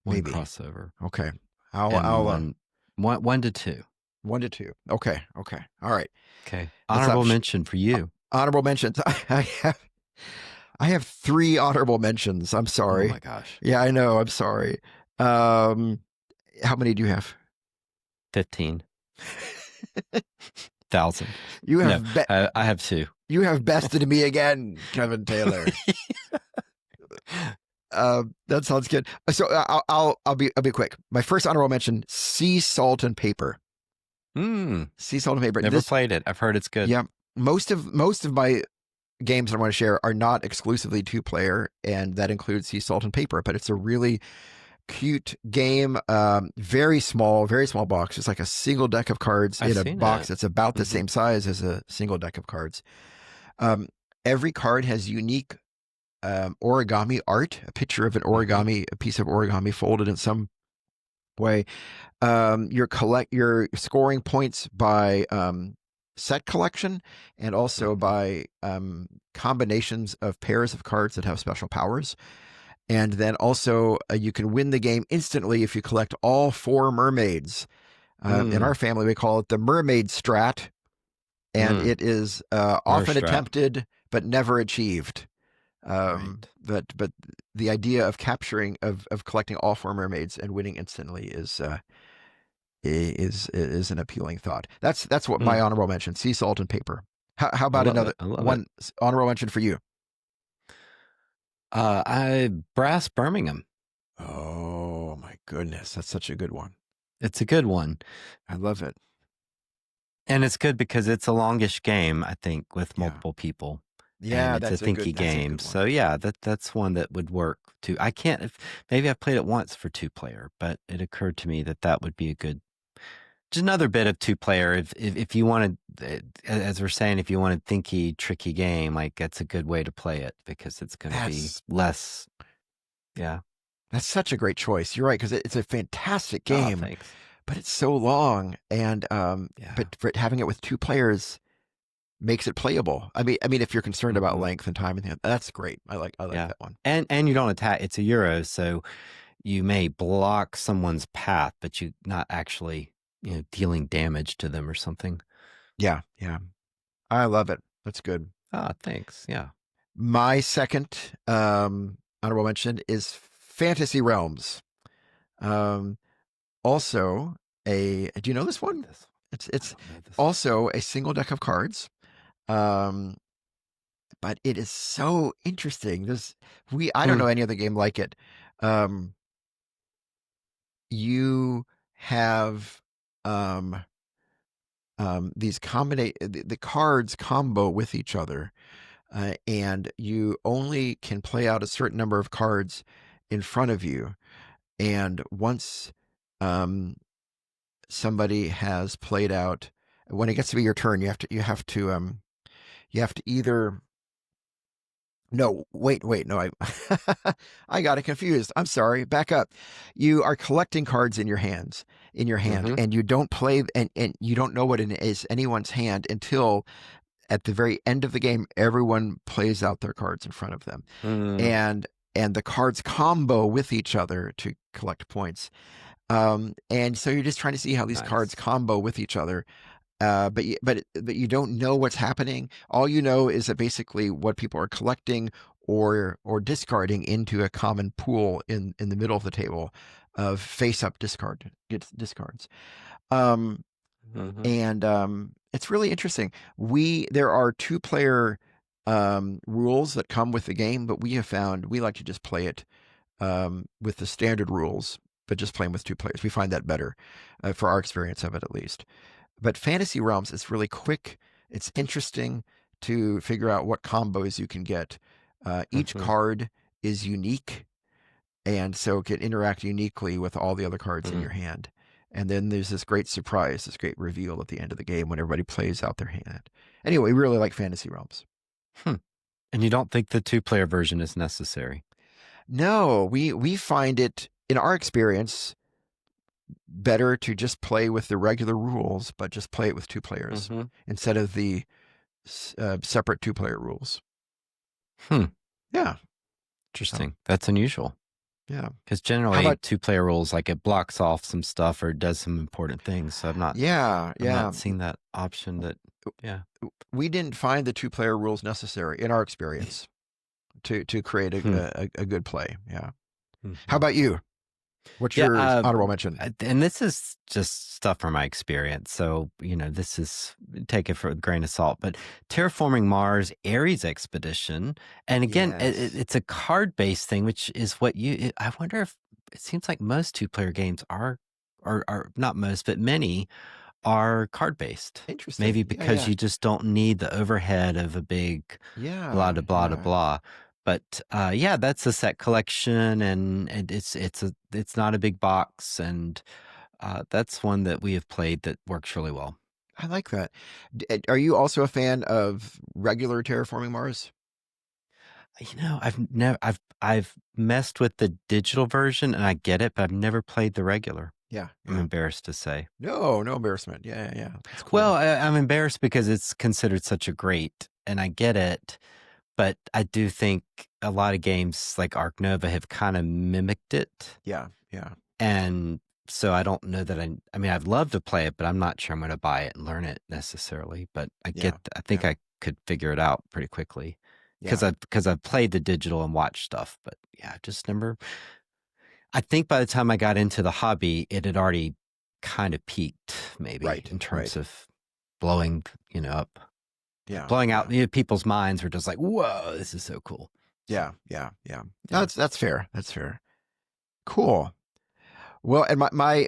Speaker 2: One
Speaker 1: maybe.
Speaker 2: crossover
Speaker 1: Okay, I'll
Speaker 2: and
Speaker 1: I'll
Speaker 2: one to two.
Speaker 1: 1 to 2. Okay, okay, all right.
Speaker 2: Okay.
Speaker 1: That's up.
Speaker 2: Honorable mention for you.
Speaker 1: Honorable mentions. I have 3 honorable mentions. I'm
Speaker 2: Oh my
Speaker 1: sorry.
Speaker 2: gosh.
Speaker 1: Yeah, I know. I'm sorry. Um, how many do you have?
Speaker 2: 15,000.
Speaker 1: You
Speaker 2: No,
Speaker 1: have be-
Speaker 2: I have two.
Speaker 1: you have bested me again, Kevin Taylor. That sounds good. So I'll be quick. My first honorable mention: sea salt and paper.
Speaker 2: Hmm.
Speaker 1: Sea salt and paper.
Speaker 2: Never
Speaker 1: This,
Speaker 2: played it. I've heard it's good.
Speaker 1: yeah. Most of my games I want to share are not exclusively 2-player, and that includes sea salt and paper. But it's a really cute game. Very small box. It's like a single deck of cards
Speaker 2: I've
Speaker 1: in a
Speaker 2: seen
Speaker 1: box
Speaker 2: it.
Speaker 1: that's about the
Speaker 2: Hmm.
Speaker 1: same size as a single deck of cards. Um, every card has unique origami art, a picture of an
Speaker 2: Hmm.
Speaker 1: origami, a piece of origami folded in some way. You're scoring points by set collection and also
Speaker 2: Hmm.
Speaker 1: by combinations of pairs of cards that have special powers. And then also you can win the game instantly if you collect all 4 mermaids. In our
Speaker 2: Mm.
Speaker 1: family, we call it the mermaid strat, and
Speaker 2: Mm.
Speaker 1: it is often
Speaker 2: Merstrat.
Speaker 1: attempted but never achieved.
Speaker 2: Right.
Speaker 1: But the idea of capturing of collecting all 4 mermaids and winning instantly is an appealing thought. That's what my
Speaker 2: Mm.
Speaker 1: honorable mention: sea salt and paper. How
Speaker 2: I
Speaker 1: about
Speaker 2: love
Speaker 1: another
Speaker 2: it. I love it.
Speaker 1: one honorable mention for you?
Speaker 2: I Brass Birmingham.
Speaker 1: Oh my goodness, that's such a good one.
Speaker 2: It's a good one.
Speaker 1: I love it.
Speaker 2: And it's good because it's a longish game, I think, with
Speaker 1: Yeah,
Speaker 2: multiple people. And
Speaker 1: yeah,
Speaker 2: it's a thinky
Speaker 1: that's a
Speaker 2: game.
Speaker 1: good one.
Speaker 2: So yeah, that's one that would work too. I can't maybe I played it once for 2-player, but it occurred to me that that would be a good just another bit of 2-player. If you wanted, as we're saying, if you want a thinky, tricky game, like that's a good way to play it because it's going to be
Speaker 1: That's
Speaker 2: less. Yeah.
Speaker 1: that's such a great choice. You're right, because it's a fantastic
Speaker 2: Oh,
Speaker 1: game,
Speaker 2: thanks.
Speaker 1: but it's so long, and
Speaker 2: Yeah.
Speaker 1: but for having it with 2 players makes it playable. I mean, if you're concerned about
Speaker 2: Hmm.
Speaker 1: length and time, and that's great. I like
Speaker 2: Yeah.
Speaker 1: that one.
Speaker 2: And you don't attack. It's a Euro, so you may block someone's path, but you not actually, dealing damage to them or something.
Speaker 1: Yeah, yeah, I love it. That's good.
Speaker 2: Ah, thanks. Yeah.
Speaker 1: My second honorable mention is Fantasy Realms. Um, also, a do you know this
Speaker 2: Read
Speaker 1: one?
Speaker 2: this. I
Speaker 1: It's
Speaker 2: don't know this one.
Speaker 1: also a single deck of cards. Um, but it is so interesting. I don't
Speaker 2: Hmm.
Speaker 1: know any other game like it. Um, you have um, these the cards combo with each other, and you only can play out a certain number of cards in front of you. And once um, somebody has played out, when it gets to be your turn, you have to either no, wait, no, I I got it confused. I'm sorry. Back up. You are collecting cards in your hand,
Speaker 2: Mm-hmm.
Speaker 1: and you don't play and you don't know what it is anyone's hand until at the very end of the game everyone plays out their cards in front of them.
Speaker 2: Mm.
Speaker 1: And and the cards combo with each other to collect points. And so you're just trying to see how these cards
Speaker 2: Nice.
Speaker 1: combo with each other. But you don't know what's happening. All you know is that basically what people are collecting or discarding into a common pool in the middle of the table of face up discards. Um,
Speaker 2: Mhm.
Speaker 1: and it's really interesting. There are 2-player rules that come with the game, but we have found we like to just play it with the standard rules, but just playing with 2 players. We find that better for our experience of it, at least. But Fantasy Realms is really quick. It's interesting to figure out what combos you can get. Each
Speaker 2: Mhm.
Speaker 1: card is unique, and so it can interact uniquely with all the other cards in your
Speaker 2: Mhm.
Speaker 1: hand. And then there's this great surprise, this great reveal at the end of the game when everybody plays out their hand. Anyway, we really like Fantasy Realms.
Speaker 2: Hmm. And you don't think the 2-player version is necessary?
Speaker 1: No, we find it in our experience better to just play with the regular rules, but just play it with 2 players
Speaker 2: Mhm.
Speaker 1: instead of the separate 2-player rules.
Speaker 2: Hmm.
Speaker 1: Yeah. So
Speaker 2: Interesting. That's unusual.
Speaker 1: yeah.
Speaker 2: Because
Speaker 1: How
Speaker 2: generally
Speaker 1: about
Speaker 2: 2-player rules, like it blocks off some stuff or does some important things. So
Speaker 1: yeah,
Speaker 2: I'm
Speaker 1: yeah.
Speaker 2: not seeing that option that, yeah.
Speaker 1: We didn't find the 2-player rules necessary in our experience to create
Speaker 2: Hmm.
Speaker 1: a good play. Yeah. How
Speaker 2: Mhm.
Speaker 1: about you? What's
Speaker 2: Yeah,
Speaker 1: your honorable mention?
Speaker 2: and this is just stuff from my experience. So, this is take it for a grain of salt. But Terraforming Mars Ares Expedition, and again,
Speaker 1: Yes.
Speaker 2: it's a card-based thing, which is what I wonder if it seems like most 2-player games are not most, but many are card-based. Maybe
Speaker 1: Interesting. Yeah,
Speaker 2: because
Speaker 1: yeah.
Speaker 2: you just don't need the overhead of a big blah,
Speaker 1: Yeah,
Speaker 2: da, blah, da,
Speaker 1: yeah.
Speaker 2: blah. But, yeah, that's a set collection, and it's not a big box, and, that's one that we have played that works really well.
Speaker 1: I like that. Are you also a fan of regular Terraforming Mars?
Speaker 2: I've messed with the digital version, and I get it, but I've never played the regular.
Speaker 1: Yeah,
Speaker 2: I'm
Speaker 1: yeah.
Speaker 2: embarrassed to say.
Speaker 1: No, no embarrassment. Yeah, yeah, yeah. That's
Speaker 2: Well,
Speaker 1: cool.
Speaker 2: I'm embarrassed because it's considered such a great, and I get it. But I do think a lot of games like Ark Nova have kinda mimicked it,
Speaker 1: Yeah, yeah,
Speaker 2: and so I don't know that I mean, I'd love to play it, but I'm not sure I'm gonna buy it and learn it necessarily, but
Speaker 1: yeah,
Speaker 2: I think
Speaker 1: yeah,
Speaker 2: I could figure it out pretty quickly because
Speaker 1: yeah.
Speaker 2: I've played the digital and watched stuff, but yeah, just never I think by the time I got into the hobby, it had already kind of peaked maybe
Speaker 1: Right,
Speaker 2: in terms
Speaker 1: right.
Speaker 2: of blowing, up.
Speaker 1: Yeah,
Speaker 2: Blowing
Speaker 1: yeah,
Speaker 2: out, people's minds were just like, "Whoa, this is so cool." So,
Speaker 1: yeah, yeah, yeah.
Speaker 2: yeah.
Speaker 1: That's fair. That's fair. Cool. Well, and my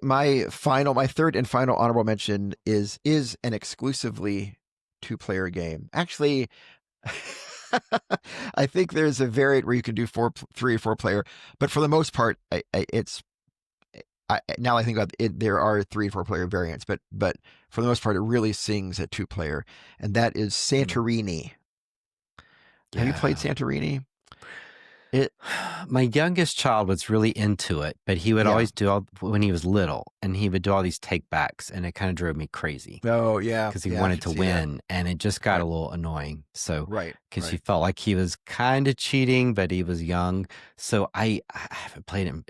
Speaker 1: third and final honorable mention is an exclusively 2-player game. Actually, I think there's a variant where you can do 3 or 4 player, but for the most part, now I think about it, there are 3 and 4 player variants, but for the most part, it really sings at 2-player, and that is
Speaker 2: Mm.
Speaker 1: Santorini. Have you played
Speaker 2: Yeah.
Speaker 1: Santorini? It,
Speaker 2: My youngest child was really into it, but he would
Speaker 1: yeah.
Speaker 2: always do all when he was little, and he would do all these take backs, and it kind of drove me crazy
Speaker 1: Oh, yeah,
Speaker 2: because he
Speaker 1: yeah. I
Speaker 2: wanted
Speaker 1: could
Speaker 2: to
Speaker 1: see that.
Speaker 2: win, and it just got a
Speaker 1: Right,
Speaker 2: little annoying. So,
Speaker 1: right,
Speaker 2: because he
Speaker 1: right.
Speaker 2: felt like he was kind of cheating, but he was young. So I haven't played him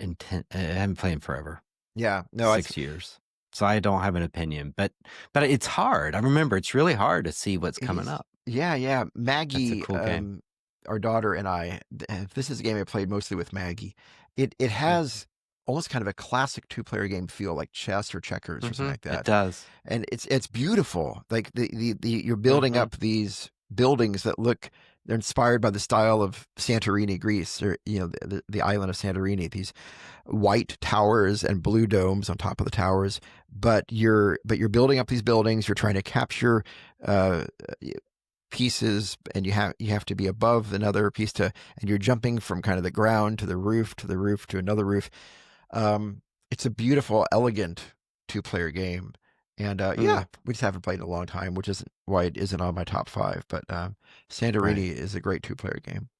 Speaker 2: I haven't played him forever,
Speaker 1: Yeah, no,
Speaker 2: 6 years. So I don't have an opinion, but it's hard. I remember it's really hard to see what's
Speaker 1: it
Speaker 2: coming
Speaker 1: is.
Speaker 2: up.
Speaker 1: Yeah, yeah.
Speaker 2: That's a
Speaker 1: Maggie,
Speaker 2: cool game.
Speaker 1: our daughter and I. This is a game I played mostly with Maggie. It
Speaker 2: Mhm.
Speaker 1: has almost kind of a classic 2-player game feel, like chess or checkers or something like
Speaker 2: It
Speaker 1: that.
Speaker 2: does.
Speaker 1: And it's beautiful. Like the you're building
Speaker 2: Mhm.
Speaker 1: up these buildings that look they're inspired by the style of Santorini, Greece, or the island of Santorini. These white towers and blue domes on top of the towers. But you're building up these buildings. You're trying to capture uh, pieces, and you have to be above another piece and you're jumping from kind of the ground to the roof to the roof to another roof. It's a beautiful, elegant 2-player game. And yeah,
Speaker 2: Mm,
Speaker 1: we just haven't played in a long time, which is why it isn't on my top 5. But
Speaker 2: right.
Speaker 1: Santorini is a great 2-player game.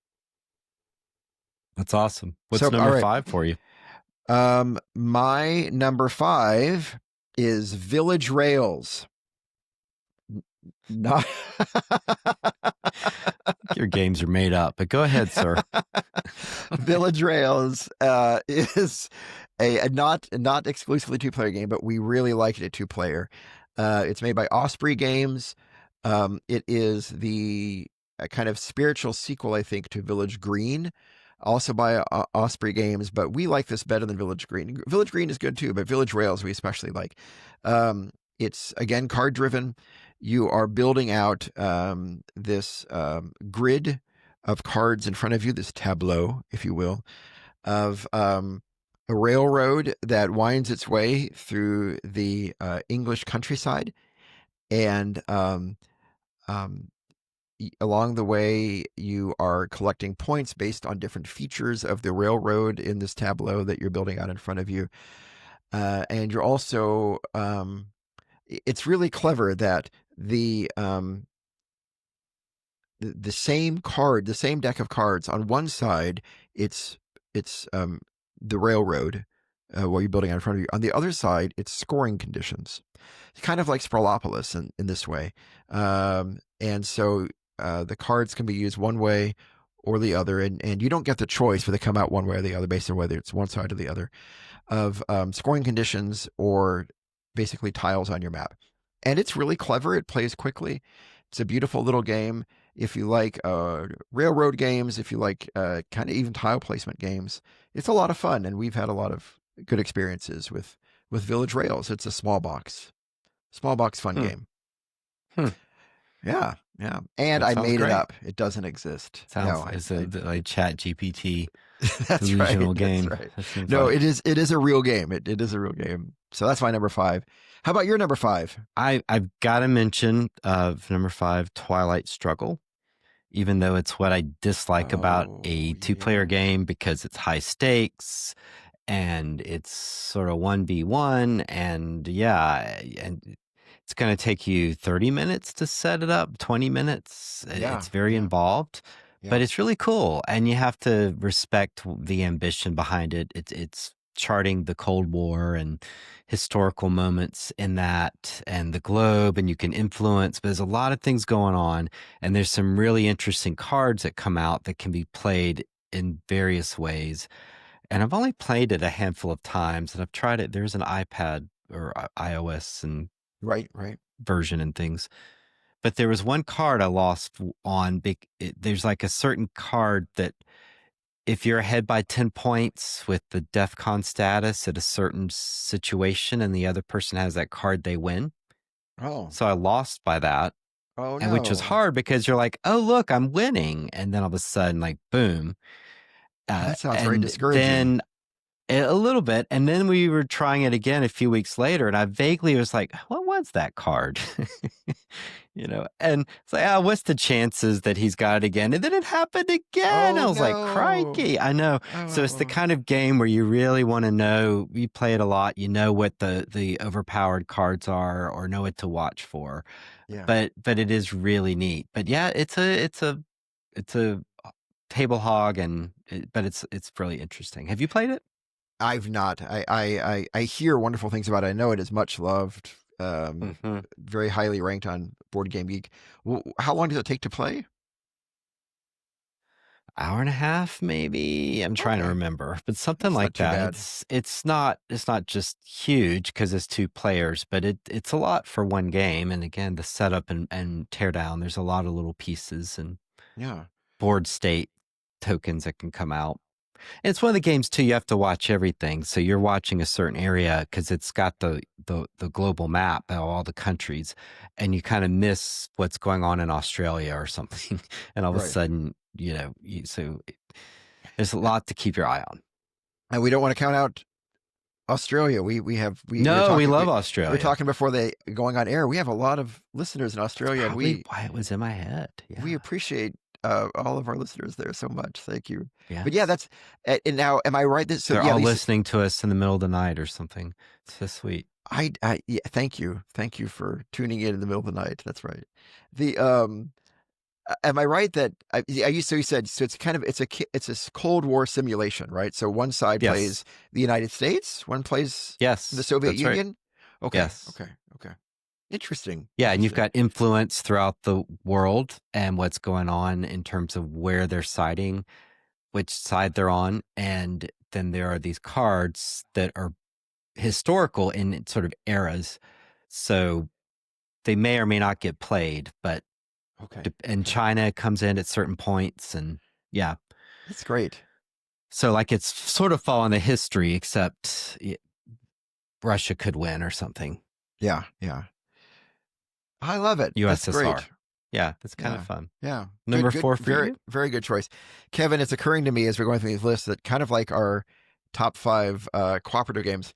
Speaker 2: That's awesome. What's
Speaker 1: So, all
Speaker 2: number
Speaker 1: right.
Speaker 2: 5 for you?
Speaker 1: My number 5 is Village Rails. Not
Speaker 2: Your games are made up, but go ahead, sir.
Speaker 1: Village Rails is a not exclusively two-player game, but we really liked it two-player. It's made by Osprey Games. It is the kind of spiritual sequel, I think, to Village Green, also by Osprey Games. But we like this better than Village Green. Village Green is good too, but Village Rails we especially like. It's again card-driven. You are building out this grid of cards in front of you, this tableau, if you will, of a railroad that winds its way through the English countryside. And um, along the way, you are collecting points based on different features of the railroad in this tableau that you're building out in front of you. And you're also, it's really clever that the same card, the same deck of cards. On one side, it's the railroad while you're building out in front of you. On the other side, it's scoring conditions. It's kind of like Sprawlopolis in this way. And so the cards can be used one way or the other, and you don't get the choice whether they come out one way or the other based on whether it's one side or the other of scoring conditions or basically tiles on your map. And it's really clever. It plays quickly. It's a beautiful little game. If you like railroad games, if you like kind of even tile placement games, it's a lot of fun. And we've had a lot of good experiences with Village Rails. It's a small box fun
Speaker 2: Hmm.
Speaker 1: game.
Speaker 2: Hmm.
Speaker 1: Yeah, yeah. And
Speaker 2: That
Speaker 1: I
Speaker 2: sounds
Speaker 1: made it
Speaker 2: great.
Speaker 1: up. It doesn't exist.
Speaker 2: Sounds
Speaker 1: No,
Speaker 2: it's
Speaker 1: I
Speaker 2: like Chat GPT
Speaker 1: that's right.
Speaker 2: delusional
Speaker 1: That's
Speaker 2: game.
Speaker 1: right.
Speaker 2: That seems
Speaker 1: No,
Speaker 2: like
Speaker 1: it is a real game. It is a real game. So that's my number 5. How about your number 5?
Speaker 2: I've got to mention number 5, Twilight Struggle. Even though it's what I dislike about
Speaker 1: Oh
Speaker 2: a
Speaker 1: yeah.
Speaker 2: two-player game because it's high stakes and it's sort of 1v1 and yeah, and it's going to take you 30 minutes to set it up, 20 minutes.
Speaker 1: Yeah,
Speaker 2: It's very
Speaker 1: yeah,
Speaker 2: involved,
Speaker 1: yeah.
Speaker 2: but it's really cool and you have to respect the ambition behind it. It's charting the Cold War and historical moments in that and the globe, and you can influence, but there's a lot of things going on, and there's some really interesting cards that come out that can be played in various ways. And I've only played it a handful of times, and I've tried it. There's an iPad or iOS and
Speaker 1: Right, right.
Speaker 2: version and things. But there was one card I lost on. There's like a certain card that if you're ahead by 10 points with the DEF CON status at a certain situation and the other person has that card, they win.
Speaker 1: Oh,
Speaker 2: So I lost by that.
Speaker 1: oh
Speaker 2: And which was
Speaker 1: no.
Speaker 2: hard because you're like, oh, look, I'm winning. And then all of a sudden, like, boom.
Speaker 1: Oh, that sounds very
Speaker 2: And
Speaker 1: discouraging.
Speaker 2: then a little bit. And then we were trying it again a few weeks later. And I vaguely was like, what was that card? And it's like, what's the chances that he's got it again? And then it happened again. I
Speaker 1: Oh
Speaker 2: was like,
Speaker 1: no.
Speaker 2: crikey. I know. So it's the
Speaker 1: Oh,
Speaker 2: kind of game where you really want to know, you play it a lot, you know what the overpowered cards are or know what to watch for.
Speaker 1: yeah.
Speaker 2: But it is really neat. But yeah, it's a table hog but it's really interesting. Have you played it?
Speaker 1: I've not. I hear wonderful things about it. I know it is much loved.
Speaker 2: Hmm.
Speaker 1: Very highly ranked on Board Game Geek. How long does it take to play?
Speaker 2: Hour and a half, maybe. I'm trying to
Speaker 1: Okay,
Speaker 2: remember, but something
Speaker 1: that's not
Speaker 2: like
Speaker 1: too
Speaker 2: that.
Speaker 1: bad.
Speaker 2: It's not just huge because it's two players, but it's a lot for one game. And again, the setup and tear down, there's a lot of little pieces and
Speaker 1: Yeah.
Speaker 2: board state tokens that can come out. And it's one of the games too, you have to watch everything. So you're watching a certain area because it's got the global map of all the countries, and you kind of miss what's going on in Australia or something. And all of a
Speaker 1: Right.
Speaker 2: sudden, there's a lot to keep your eye on.
Speaker 1: And we don't want to count out Australia. We were
Speaker 2: No, we
Speaker 1: talking
Speaker 2: love
Speaker 1: we were
Speaker 2: Australia.
Speaker 1: talking before they going on air. We have a lot of listeners in
Speaker 2: That's
Speaker 1: Australia, and
Speaker 2: probably
Speaker 1: we
Speaker 2: why it was in my head.
Speaker 1: we
Speaker 2: Yeah.
Speaker 1: appreciate all of our listeners there so much. Thank you. But yeah,
Speaker 2: Yes.
Speaker 1: that's and now am I right? That so
Speaker 2: They're
Speaker 1: yeah,
Speaker 2: all
Speaker 1: these
Speaker 2: listening to us in the middle of the night or something. It's so sweet.
Speaker 1: I yeah, thank you for tuning in the middle of the night. That's right. The am I right that I used so you said so it's kind of it's a Cold War simulation, right? So one side
Speaker 2: Yes.
Speaker 1: plays the United States, one plays the
Speaker 2: Yes.
Speaker 1: Soviet
Speaker 2: That's right.
Speaker 1: Union. Okay,
Speaker 2: Yes.
Speaker 1: okay, okay. Interesting.
Speaker 2: Yeah, and you've
Speaker 1: Interesting.
Speaker 2: got influence throughout the world and what's going on in terms of where they're siding, which side they're on, and then there are these cards that are historical in sort of eras. So they may or may not get played, but
Speaker 1: Okay.
Speaker 2: and
Speaker 1: Okay.
Speaker 2: China comes in at certain points, and yeah.
Speaker 1: That's great.
Speaker 2: So like it's sort of following the history, except Russia could win or something.
Speaker 1: Yeah. Yeah. I love it. That's
Speaker 2: USSR.
Speaker 1: great.
Speaker 2: Yeah, that's kind of
Speaker 1: Yeah.
Speaker 2: fun.
Speaker 1: Yeah.
Speaker 2: Number
Speaker 1: Good, good.
Speaker 2: 4 for
Speaker 1: Very,
Speaker 2: you?
Speaker 1: very good choice. Kevin, it's occurring to me as we're going through these lists that kind of like our top five cooperative games,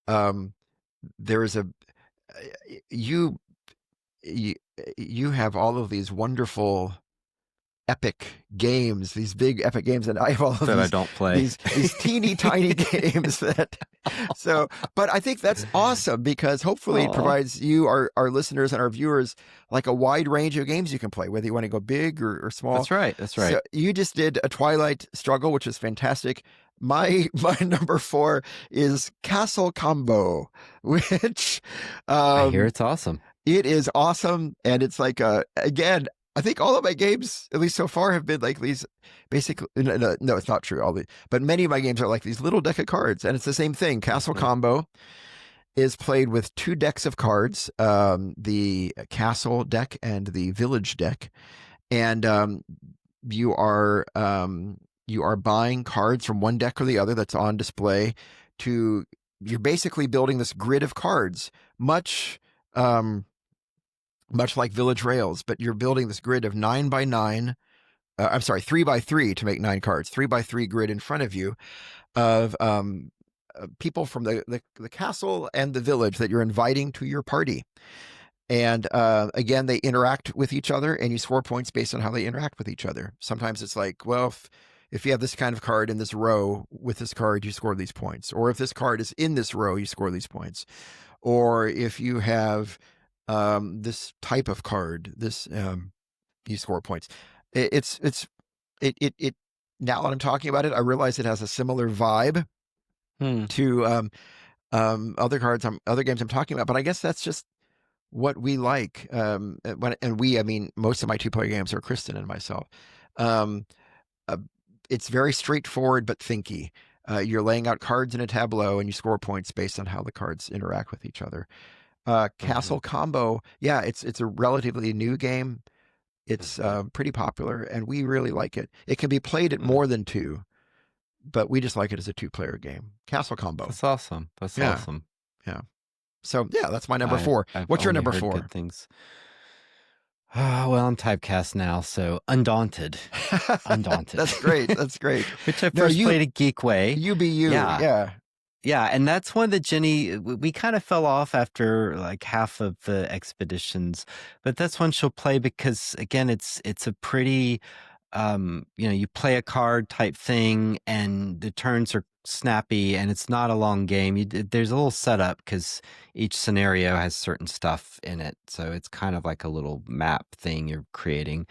Speaker 1: um, there is a, you, you, you have all of these wonderful epic games, these big epic games, and I have all of
Speaker 2: That I don't play.
Speaker 1: these teeny tiny games that so but I think that's awesome because hopefully it
Speaker 2: Aw,
Speaker 1: provides you our listeners and our viewers like a wide range of games you can play, whether you want to go big or small.
Speaker 2: that's right. That's right.
Speaker 1: So you just did a Twilight Struggle, which is fantastic. My number four is Castle Combo, which
Speaker 2: I hear
Speaker 1: um
Speaker 2: it's awesome.
Speaker 1: it is awesome, and it's like again. I think all of my games, at least so far, have been like these. Basically, no, it's not true. But many of my games are like these little deck of cards, and it's the same thing. Castle
Speaker 2: Mhm.
Speaker 1: Combo is played with two decks of cards, the Castle deck and the Village deck, and you are you are buying cards from one deck or the other that's on display. To You're basically building this grid of cards, much um, much like Village Rails, but you're building this grid of 9 by 9. I'm sorry, 3 by 3 to make 9 cards. 3 by 3 grid in front of you of people from the castle and the village that you're inviting to your party. And again, they interact with each other, and you score points based on how they interact with each other. Sometimes it's like, well, if you have this kind of card in this row with this card, you score these points. Or if this card is in this row, you score these points. Or if you have this type of card, this you score points. It's it. Now that I'm talking about it, I realize it has a similar vibe
Speaker 2: Hmm.
Speaker 1: to other games I'm talking about. But I guess that's just what we like. I mean, most of my 2 player games are Kristen and myself. Um, uh, it's very straightforward but thinky. You're laying out cards in a tableau, and you score points based on how the cards interact with each other.
Speaker 2: Mm-hmm.
Speaker 1: Castle Combo, yeah, it's a relatively new game. It's
Speaker 2: Mm-hmm.
Speaker 1: pretty popular, and we really like it. It can be played at
Speaker 2: Mm.
Speaker 1: more than two, but we just like it as a 2 player game. Castle Combo.
Speaker 2: That's awesome. That's
Speaker 1: Yeah,
Speaker 2: awesome.
Speaker 1: yeah. So yeah, that's my number
Speaker 2: I've
Speaker 1: four.
Speaker 2: I've
Speaker 1: What's your
Speaker 2: only
Speaker 1: number
Speaker 2: heard good
Speaker 1: four?
Speaker 2: things. Well, I'm typecast now, so Undaunted. Undaunted.
Speaker 1: That's great. That's great.
Speaker 2: Which I
Speaker 1: No,
Speaker 2: first played at Geek Way.
Speaker 1: you be you.
Speaker 2: Yeah.
Speaker 1: Yeah,
Speaker 2: Yeah, and that's one that Jenny we kind of fell off after like half of the expeditions, but that's one she'll play because again it's a pretty you play a card type thing and the turns are snappy and it's not a long game. There's a little setup because each scenario has certain stuff in it, so it's kind of like a little map thing you're creating.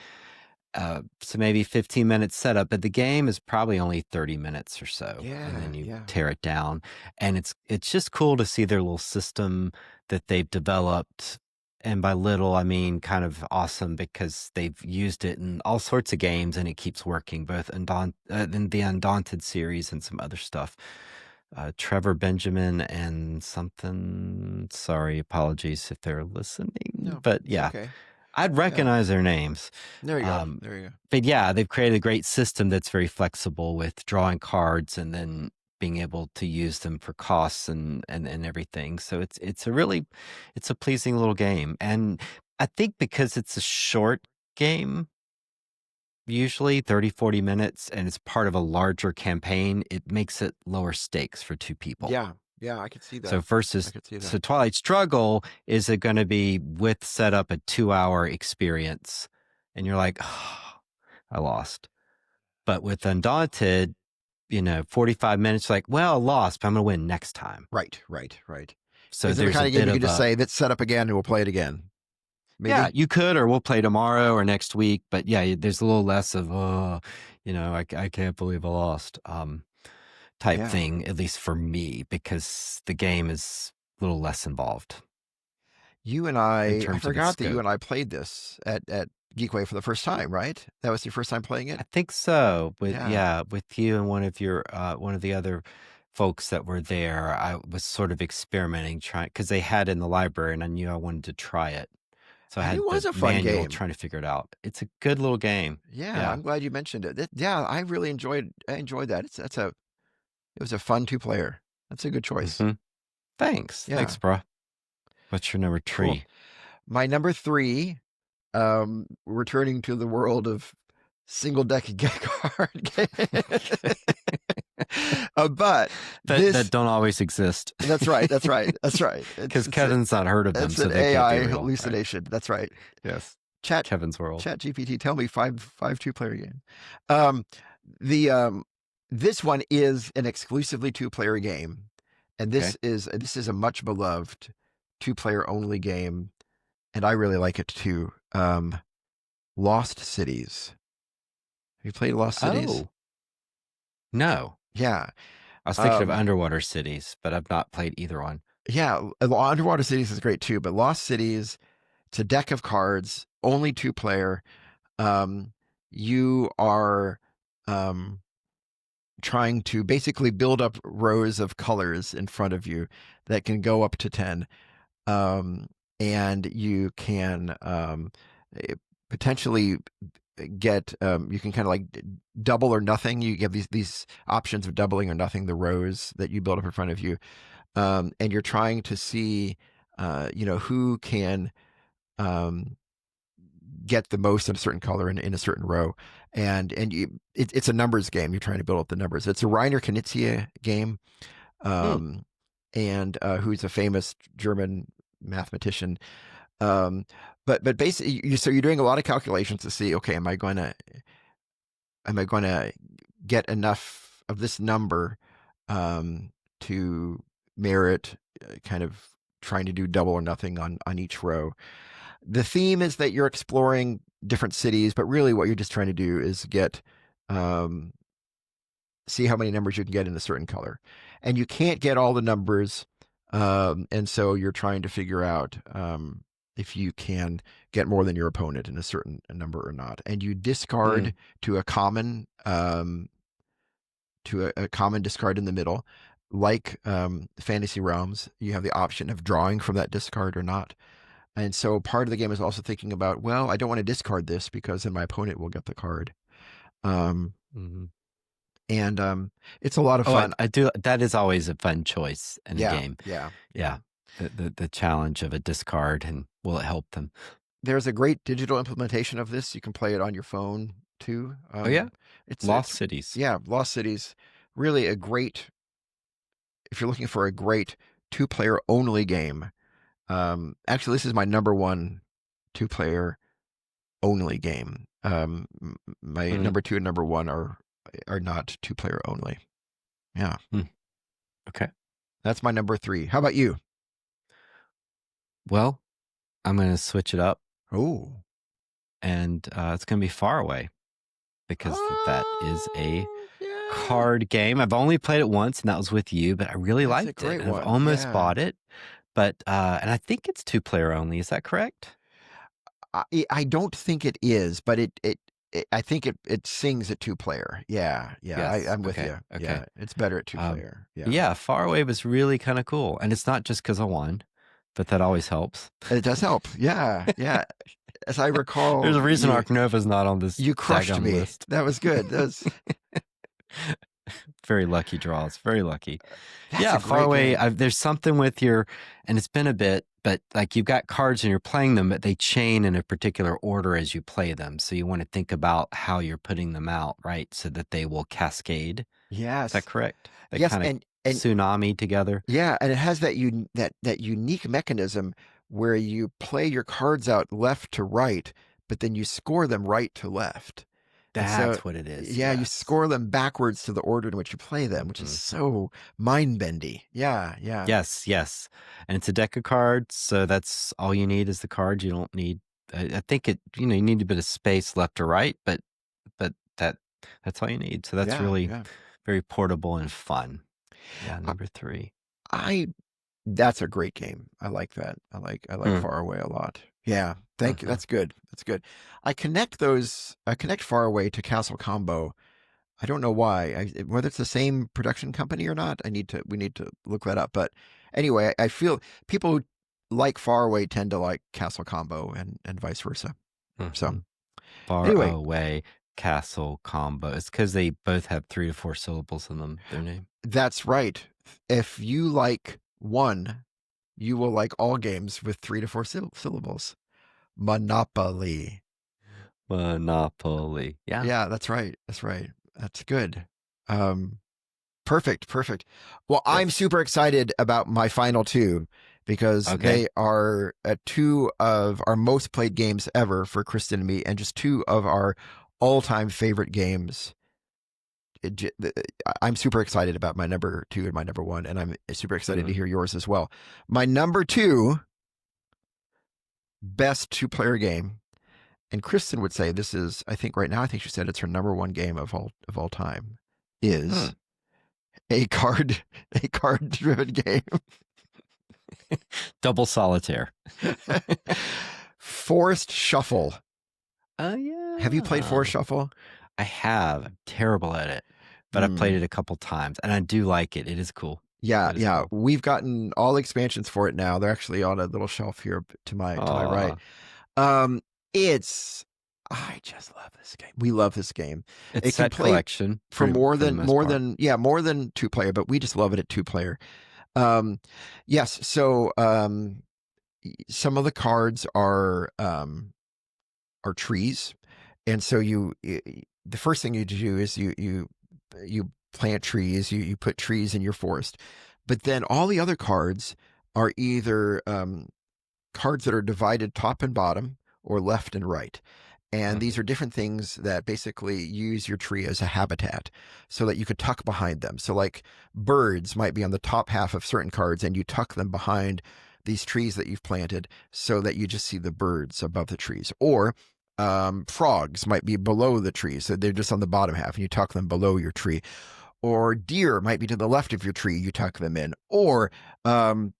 Speaker 2: So maybe 15 minutes setup, but the game is probably only 30 minutes or so, and
Speaker 1: yeah,
Speaker 2: then you
Speaker 1: yeah.
Speaker 2: tear it down. And it's just cool to see their little system that they've developed. And by little, I mean kind of awesome because they've used it in all sorts of games and it keeps working, both in the Undaunted series and some other stuff. Trevor Benjamin and something. Sorry, apologies if they're listening,
Speaker 1: No,
Speaker 2: but
Speaker 1: it's
Speaker 2: yeah,
Speaker 1: okay.
Speaker 2: I'd
Speaker 1: Yeah,
Speaker 2: recognize their names.
Speaker 1: there you go.
Speaker 2: Um,
Speaker 1: There you go.
Speaker 2: but yeah, they've created a great system that's very flexible with drawing cards and then being able to use them for costs and everything. So it's a pleasing little game. And I think because it's a short game, usually 30, 40 minutes, and it's part of a larger campaign, it makes it lower stakes for two people.
Speaker 1: Yeah, yeah. I could see
Speaker 2: So
Speaker 1: that. I
Speaker 2: versus
Speaker 1: could see
Speaker 2: so
Speaker 1: that.
Speaker 2: Twilight Struggle is it going to be with setup a 2 hour experience, and you're like, oh, I lost. But with Undaunted, 45 minutes, like, well, I lost, but I'm going to win next time.
Speaker 1: Right, right, right.
Speaker 2: So
Speaker 1: Is it the
Speaker 2: there's a
Speaker 1: kind of game
Speaker 2: bit
Speaker 1: you could
Speaker 2: of
Speaker 1: just
Speaker 2: a
Speaker 1: say, "Let's set up again, and we'll play it again"?
Speaker 2: yeah,
Speaker 1: Maybe.
Speaker 2: you could, or we'll play tomorrow or next week. But yeah, there's a little less of I can't believe I lost type
Speaker 1: Yeah.
Speaker 2: thing, at least for me, because the game is a little less involved.
Speaker 1: You and
Speaker 2: in
Speaker 1: I
Speaker 2: terms of its
Speaker 1: forgot that you
Speaker 2: scope.
Speaker 1: and I played this at Geekway for the first time, right? That was your first time playing it?
Speaker 2: I think so. With
Speaker 1: Yeah.
Speaker 2: yeah, with you and one of the other folks that were there, I was sort of experimenting, trying because they had it in the library, and I knew I wanted to try it. So I
Speaker 1: And it
Speaker 2: had
Speaker 1: was
Speaker 2: the
Speaker 1: a fun
Speaker 2: manual
Speaker 1: game.
Speaker 2: trying to figure it out. It's a good little game.
Speaker 1: Yeah,
Speaker 2: Yeah.
Speaker 1: I'm glad you mentioned it. Yeah, I really enjoyed that. It was a fun two-player. That's a good choice.
Speaker 2: Mhm. Thanks.
Speaker 1: Yeah,
Speaker 2: Thanks, bro. What's your number
Speaker 1: cool.
Speaker 2: 3?
Speaker 1: My number three, returning to the world of single deck card game. But
Speaker 2: That
Speaker 1: this,
Speaker 2: don't always exist.
Speaker 1: that's right, that's right, that's right.
Speaker 2: Because Kevin's not heard of them,
Speaker 1: It's
Speaker 2: so
Speaker 1: an
Speaker 2: they can't be
Speaker 1: AI
Speaker 2: real, right?
Speaker 1: hallucination. That's right.
Speaker 2: Yes.
Speaker 1: Chat
Speaker 2: Kevin's world.
Speaker 1: Chat GPT, tell me five two-player game. Um, the this one is an exclusively two-player game, and
Speaker 2: Okay.
Speaker 1: this is a much beloved two-player only game, and I really like it too. Lost Cities. Have you played Lost Cities?
Speaker 2: Oh, no.
Speaker 1: Yeah.
Speaker 2: I was thinking of
Speaker 1: Um,
Speaker 2: Underwater Cities, but I've not played either one.
Speaker 1: yeah. Underwater Cities is great too, but Lost Cities, it's a deck of cards, only two-player. Um, you are um, trying to basically build up rows of colors in front of you that can go up to 10. Um, and you can eh, potentially get you can kind of like double or nothing. You have these options of doubling or nothing the rows that you build up in front of you, and you're trying to see who can um, get the most in a certain color in a certain row. It's a numbers game. You're trying to build up the numbers. It's a Reiner Knizia game,
Speaker 2: Hmm.
Speaker 1: um, and who's a famous German mathematician. Um, but basically, so you're doing a lot of calculations to see, okay, am I going to get enough of this number um, to merit kind of trying to do double or nothing on each row. The theme is that you're exploring different cities, but really what you're just trying to do is get um, see how many numbers you can get in a certain color, and you can't get all the numbers, and so you're trying to figure out if you can get more than your opponent in a certain number or not, and you
Speaker 2: Hmm.
Speaker 1: discard to a common a common discard in the middle. Like Fantasy Realms, you have the option of drawing from that discard or not. And so part of the game is also thinking about, well, I don't want to discard this because then my opponent will get the card. Um,
Speaker 2: Mhm.
Speaker 1: and it's a lot of
Speaker 2: Oh,
Speaker 1: fun.
Speaker 2: I do. That is always a fun choice in a
Speaker 1: Yeah,
Speaker 2: game.
Speaker 1: yeah, yeah.
Speaker 2: Yeah. The challenge of a discard and will it help them?
Speaker 1: There's a great digital implementation of this. You can play it on your phone too.
Speaker 2: Oh, yeah.
Speaker 1: It's
Speaker 2: Lost Cities.
Speaker 1: yeah, Lost Cities, really a great. If you're looking for a great two-player only game, actually, this is my number one two-player only game. My
Speaker 2: Mm,
Speaker 1: number two and number one are not two-player only. Yeah,
Speaker 2: mm, okay.
Speaker 1: that's my number three. How about you?
Speaker 2: Well, I'm going to switch it up
Speaker 1: Oh,
Speaker 2: and it's going to be Far Away because that is a
Speaker 1: yeah,
Speaker 2: card game. I've only played it once, and that was with you, but I really
Speaker 1: that's a
Speaker 2: liked it,
Speaker 1: great
Speaker 2: and I've
Speaker 1: one.
Speaker 2: almost
Speaker 1: Yeah,
Speaker 2: bought it. But and I think it's two-player only. Is that correct?
Speaker 1: I don't think it is, but I think it sings at two-player. Yeah, yeah,
Speaker 2: Yes.
Speaker 1: I'm with
Speaker 2: Okay.
Speaker 1: you.
Speaker 2: Okay.
Speaker 1: Yeah, it's better at
Speaker 2: Um,
Speaker 1: two-player. Yeah,
Speaker 2: yeah, Far Away was really kind of cool, and it's not just because I won, but that always helps.
Speaker 1: it does help. Yeah, yeah. As I
Speaker 2: There's
Speaker 1: recall,
Speaker 2: a reason Ark Nova's not on this
Speaker 1: you crushed
Speaker 2: daggum
Speaker 1: me.
Speaker 2: list.
Speaker 1: That was good.
Speaker 2: Very lucky draws. Very lucky.
Speaker 1: That's
Speaker 2: Yeah,
Speaker 1: a
Speaker 2: Far
Speaker 1: great
Speaker 2: Away.
Speaker 1: game.
Speaker 2: There's something with your, and it's been a bit, but like you've got cards and you're playing them, but they chain in a particular order as you play them. So you want to think about how you're putting them out, right? So that they will cascade. Is that
Speaker 1: Yes,
Speaker 2: correct? They
Speaker 1: yes,
Speaker 2: kind of
Speaker 1: and
Speaker 2: tsunami together.
Speaker 1: yeah, and it has that unique mechanism where you play your cards out left to right, but then you score them right to left. And so,
Speaker 2: That's what it is.
Speaker 1: yeah, you
Speaker 2: Yes.
Speaker 1: score them backwards to the order in which you play them, which is
Speaker 2: Hmm.
Speaker 1: so mind-bendy. Yeah, yeah,
Speaker 2: Yes, yes. And it's a deck of cards, so that's all you need is the cards. You don't need I think you need a bit of space left or right, but that's all you need. So that's
Speaker 1: yeah,
Speaker 2: really
Speaker 1: yeah.
Speaker 2: very portable and fun. Yeah,
Speaker 1: I,
Speaker 2: number 3.
Speaker 1: I That's a great game. I like that. I like
Speaker 2: Mm,
Speaker 1: Far Away a lot. Yeah, thank you.
Speaker 2: mhm.
Speaker 1: That's good. That's good. I connect Far Away to Castle Combo. I don't know why. Whether it's the same production company or not. We need to look that up. But anyway, I feel people who like Far Away tend to like Castle Combo and vice versa. So
Speaker 2: Mhm. Far
Speaker 1: anyway,
Speaker 2: away castle combo. It's because they both have 3 to 4 syllables in them, their name.
Speaker 1: that's right. If you like one, you will like all games with 3 to 4 syllables. Monopoly.
Speaker 2: Monopoly. Yeah.
Speaker 1: Yeah, that's right. That's right. That's good. Um, Perfect. Perfect. Well, I'm
Speaker 2: Yes.
Speaker 1: super excited about my final two because
Speaker 2: Okay.
Speaker 1: they are two of our most played games ever for Kristen and me, and just two of our all-time favorite games. I'm super excited about my number two and my number one, and I'm super excited to
Speaker 2: Mhm.
Speaker 1: hear yours as well. My number two best two-player game, and Kristen would say this is, I think right now, I think she said it's her number one game of all time,
Speaker 2: Hmm.
Speaker 1: is a card driven game.
Speaker 2: Double solitaire.
Speaker 1: Forest Shuffle.
Speaker 2: Oh,
Speaker 1: Have you played
Speaker 2: yeah.
Speaker 1: Forest Shuffle?
Speaker 2: I have. I'm terrible at it, but I've played
Speaker 1: Mm.
Speaker 2: it a couple times, and I do like it. It is cool.
Speaker 1: Yeah,
Speaker 2: It is
Speaker 1: yeah.
Speaker 2: cool.
Speaker 1: We've gotten all expansions for it now. They're actually on a little shelf here to my right.
Speaker 2: Aw.
Speaker 1: Um, it's I just love this game. We love this game.
Speaker 2: It's
Speaker 1: It can
Speaker 2: set
Speaker 1: play
Speaker 2: collection
Speaker 1: for
Speaker 2: for the most part.
Speaker 1: more than two player, but we just love it at two player. Um, yes. So some of the cards are trees, and so the first thing you do is you plant trees, you put trees in your forest, but then all the other cards are either cards that are divided top and bottom or left and right. And these
Speaker 2: Mhm.
Speaker 1: are different things that basically use your tree as a habitat so that you could tuck behind them. So, like birds might be on the top half of certain cards, and you tuck them behind these trees that you've planted so that you just see the birds above the trees. Or frogs might be below the trees, so they're just on the bottom half, and you tuck them below your tree. Or deer might be to the left of your tree, you tuck them in. Or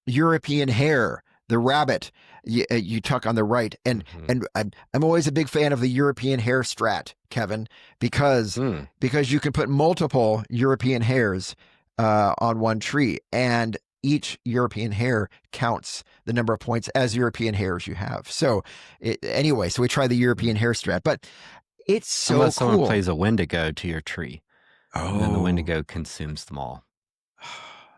Speaker 1: European hare, the rabbit, you tuck on the right.
Speaker 2: Mhm.
Speaker 1: And I'm always a big fan of the European hare strat, Kevin, because
Speaker 2: Hmm.
Speaker 1: you can put multiple European hares on one tree, and each European hare counts the number of points as European hares you have. So anyway, so we try the
Speaker 2: Hmm.
Speaker 1: European hare strat, but it's so
Speaker 2: Unless someone
Speaker 1: cool.
Speaker 2: plays a Wendigo to your tree, and then the
Speaker 1: Oh,
Speaker 2: Wendigo consumes them all.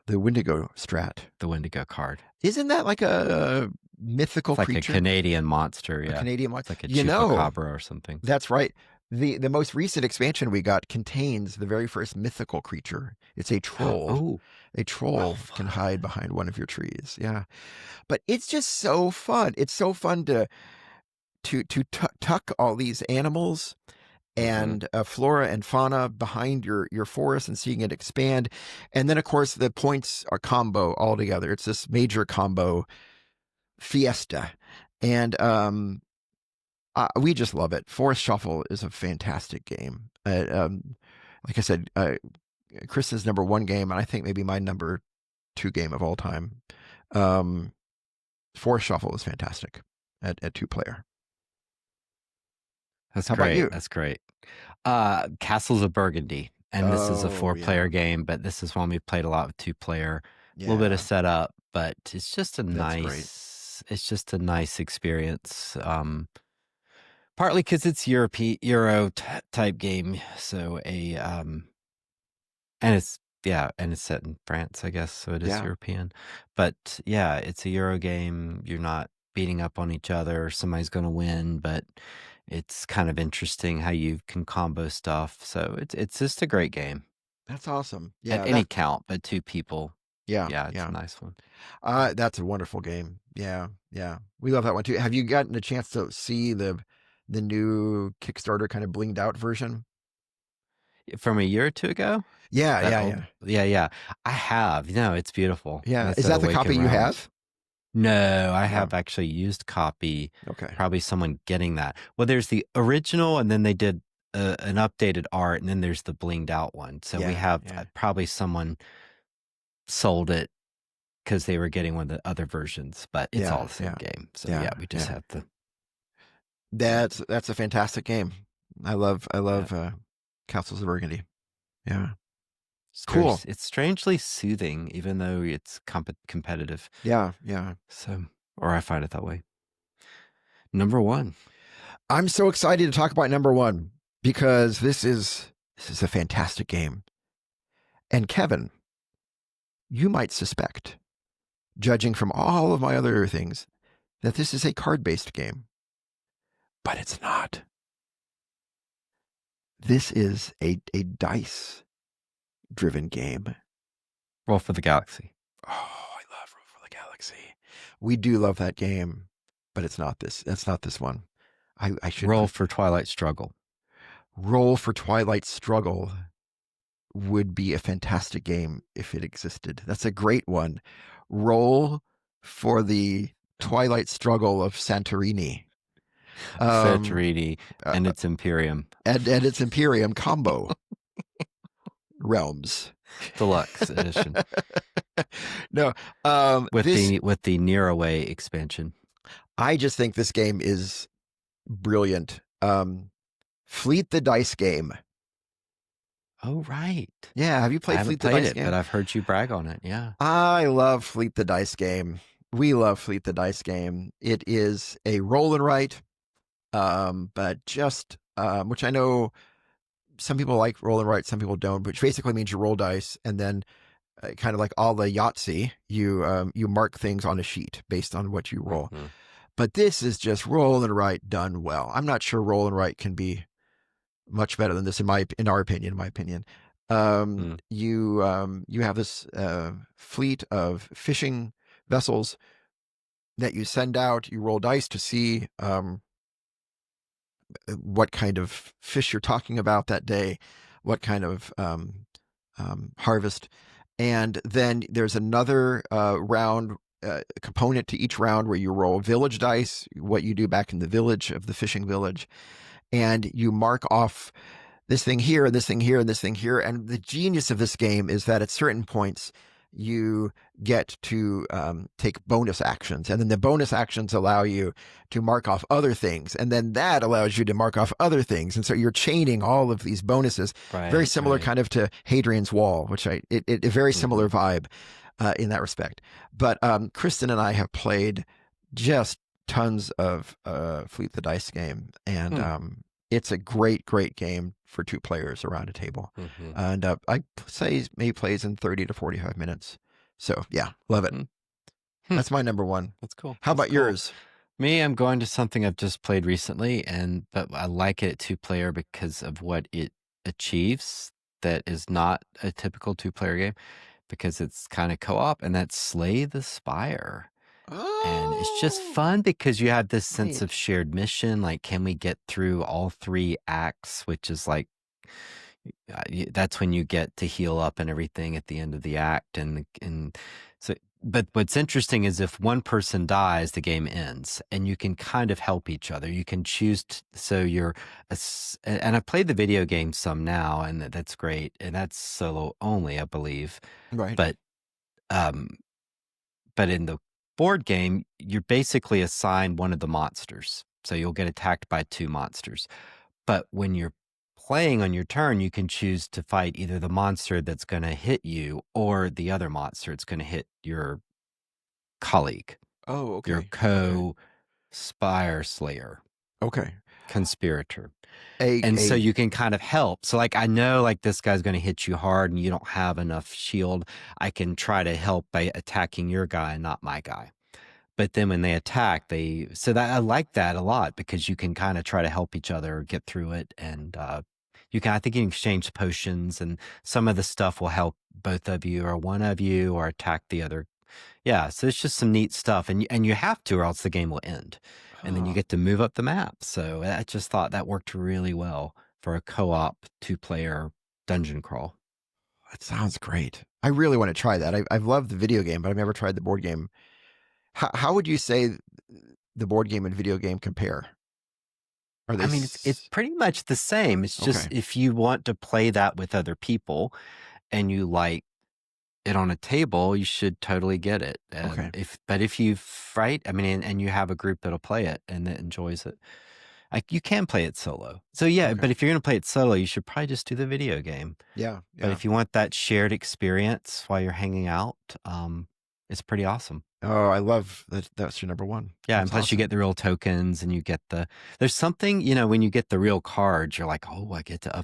Speaker 1: the Wendigo strat.
Speaker 2: The Wendigo card.
Speaker 1: Isn't that like a mythical
Speaker 2: It's like a
Speaker 1: creature?
Speaker 2: Canadian monster,
Speaker 1: A
Speaker 2: yeah.
Speaker 1: Canadian one?
Speaker 2: It's like a
Speaker 1: You know,
Speaker 2: chupacabra or something.
Speaker 1: that's right. The most recent expansion we got contains the very first mythical creature. It's a troll.
Speaker 2: Oh,
Speaker 1: A
Speaker 2: oh,
Speaker 1: troll can hide
Speaker 2: fun.
Speaker 1: behind one of your trees. Yeah. But it's just so fun. It's so fun to tuck all these animals
Speaker 2: Mhm.
Speaker 1: and flora and fauna behind your forest and seeing it expand. And then of course the points are combo all together. It's this major combo fiesta. And we just love it. Forest Shuffle is a fantastic game. Like I said, Chris's number one game, and I think maybe my number two game of all time. Um, Forest Shuffle is fantastic at two player.
Speaker 2: That's
Speaker 1: How about
Speaker 2: great.
Speaker 1: you?
Speaker 2: That's great. Castles of Burgundy, and this is a
Speaker 1: Oh yeah,
Speaker 2: four-player game, but this is one we played a lot with two-player. A little bit of
Speaker 1: yeah,
Speaker 2: setup, but
Speaker 1: that's great.
Speaker 2: it's just a nice experience. Partly because it's Euro type game, so and it's yeah, and it's set in France, I guess, so it is
Speaker 1: Yeah,
Speaker 2: European. But yeah, it's a Euro game. You're not beating up on each other. Somebody's going to win, but it's kind of interesting how you can combo stuff. So it's just a great game
Speaker 1: that's awesome.
Speaker 2: at
Speaker 1: Yeah,
Speaker 2: any count, but two people,
Speaker 1: yeah,
Speaker 2: yeah, it's a
Speaker 1: yeah.
Speaker 2: nice one.
Speaker 1: That's a wonderful game. Yeah, yeah. We love that one too. Have you gotten a chance to see the new Kickstarter kind of blinged out version?
Speaker 2: From a year or two ago,
Speaker 1: Yeah,
Speaker 2: that
Speaker 1: yeah,
Speaker 2: old,
Speaker 1: yeah.
Speaker 2: yeah, yeah. I have. No, it's beautiful, and
Speaker 1: Yeah.
Speaker 2: it's
Speaker 1: Is
Speaker 2: at
Speaker 1: that the copy
Speaker 2: Awaken
Speaker 1: you
Speaker 2: Realms.
Speaker 1: have?
Speaker 2: No, I
Speaker 1: No.
Speaker 2: have actually used copy,
Speaker 1: Okay.
Speaker 2: probably someone getting that. Well, there's the original, and then they did an updated art, and then there's the blinged out one. So we
Speaker 1: Yeah,
Speaker 2: have
Speaker 1: yeah.
Speaker 2: probably someone sold it because they were getting one of the other versions, but it's all
Speaker 1: Yeah,
Speaker 2: the same
Speaker 1: yeah,
Speaker 2: game. So
Speaker 1: yeah,
Speaker 2: yeah, we just
Speaker 1: yeah.
Speaker 2: have to.
Speaker 1: That's a fantastic game. I
Speaker 2: Yeah,
Speaker 1: love Castles of Burgundy. Yeah, cool.
Speaker 2: it's strangely soothing, even though it's competitive.
Speaker 1: Yeah, yeah.
Speaker 2: So, or I find it that way. Number one.
Speaker 1: I'm so excited to talk about number one because this is a fantastic game. And Kevin, you might suspect, judging from all of my other things, that this is a card-based game, but it's not. This is a dice-driven game.
Speaker 2: Roll for the Galaxy.
Speaker 1: Oh, I love Roll for the Galaxy. We do love that game, but it's not this. That's not this one. I should
Speaker 2: Roll
Speaker 1: put
Speaker 2: for Twilight Struggle.
Speaker 1: Roll for Twilight Struggle would be a fantastic game if it existed. That's a great one. Roll for the Twilight Struggle of Santorini. Um,
Speaker 2: Santorini
Speaker 1: uh,
Speaker 2: and its Imperium.
Speaker 1: and its Imperium combo realms.
Speaker 2: Deluxe edition.
Speaker 1: No,
Speaker 2: With
Speaker 1: this
Speaker 2: the Near Away expansion.
Speaker 1: I just think this game is brilliant. Fleet the Dice game.
Speaker 2: Oh right.
Speaker 1: Yeah, have you
Speaker 2: I
Speaker 1: played
Speaker 2: haven't
Speaker 1: Fleet the
Speaker 2: played
Speaker 1: Dice
Speaker 2: it, but
Speaker 1: game?
Speaker 2: I've heard you brag on it. Yeah.
Speaker 1: I love Fleet the Dice game. We love Fleet the Dice game. It is a roll and write, but just which I know some people like roll and write, some people don't, which basically means you roll dice and then kind of like all the Yahtzee, you mark things on a sheet based on what you roll.
Speaker 2: Hmm.
Speaker 1: But this is just roll and write done well. I'm not sure roll and write can be much better than this in our opinion. In my opinion,
Speaker 2: Mm.
Speaker 1: you have this fleet of fishing vessels that you send out. You roll dice to see what kind of fish you're talking about that day, what kind of harvest, and then there's another round. Component to each round where you roll village dice, what you do back in the village of the fishing village, and you mark off this thing here and this thing here and this thing here. And the genius of this game is that at certain points you get to take bonus actions, and then the bonus actions allow you to mark off other things, and then that allows you to mark off other things, and so you're chaining all of these bonuses. Very
Speaker 2: Right,
Speaker 1: similar,
Speaker 2: right.
Speaker 1: kind of to Hadrian's Wall, which a very
Speaker 2: Hmm.
Speaker 1: similar vibe in that respect. But Kristen and I have played just tons of Fleet the Dice game, and
Speaker 2: Hmm.
Speaker 1: it's a great game for two players around a table.
Speaker 2: Hmm.
Speaker 1: And I say maybe plays in 30 to 45 minutes. So yeah, love it.
Speaker 2: Hmm. Hmm.
Speaker 1: That's my number one.
Speaker 2: That's cool.
Speaker 1: How
Speaker 2: That's
Speaker 1: about
Speaker 2: cool.
Speaker 1: yours?
Speaker 2: Me, I'm going to something I've just played recently, but I like it 2-player because of what it achieves. That is not a typical 2-player game because it's kind of co-op, and that's Slay the Spire. And it's just
Speaker 1: Oh,
Speaker 2: fun because you have this sense of
Speaker 1: neat.
Speaker 2: shared mission. Like, can we get through all 3 acts? Which is like, that's when you get to heal up and everything at the end of the act. And so, but what's interesting is if one person dies, the game ends, and you can kind of help each other. You can choose. So and I played the video game some now, and that's great. And that's solo only, I believe.
Speaker 1: Right.
Speaker 2: But, um, but in the board game, you're basically assigned one of the monsters. So you'll get attacked by 2 monsters. But when you're playing on your turn, you can choose to fight either the monster that's going to hit you or the other monster. It's going to hit your colleague,
Speaker 1: Oh,
Speaker 2: your
Speaker 1: okay. Okay.
Speaker 2: co-spire slayer,
Speaker 1: Okay.
Speaker 2: conspirator.
Speaker 1: A
Speaker 2: And so
Speaker 1: a
Speaker 2: you can kind of help. So like, I know like this guy's going to hit you hard and you don't have enough shield. I can try to help by attacking your guy and not my guy. But then when they attack, so that I like that a lot because you can kind of try to help each other get through it. And I think you can exchange potions, and some of the stuff will help both of you or one of you or attack the other. Yeah. So it's just some neat stuff. And you have to, or else the game will end. And then you
Speaker 1: huh.
Speaker 2: get to move up the map. So I just thought that worked really well for a co-op 2-player dungeon crawl.
Speaker 1: That sounds great. I really want to try that. I've loved the video game, but I've never tried the board game. How would you say the board game and video game compare? Are they
Speaker 2: I mean, it's pretty much the same. It's just
Speaker 1: okay?
Speaker 2: if you want to play that with other people and you like it on a table, you should totally get it.
Speaker 1: Okay.
Speaker 2: If you fight, I mean, and you have a group that'll play it and that enjoys it, like you can play it solo. So yeah,
Speaker 1: Okay.
Speaker 2: but if you're gonna play it solo, you should probably just do the video game.
Speaker 1: Yeah.
Speaker 2: But
Speaker 1: Yeah.
Speaker 2: if you want that shared experience while you're hanging out, it's pretty awesome.
Speaker 1: Oh, I love that. That's your number one.
Speaker 2: Yeah, and
Speaker 1: That's
Speaker 2: plus you
Speaker 1: awesome.
Speaker 2: get the real tokens and you get there's something, when you get the real cards, you're like, oh, I get to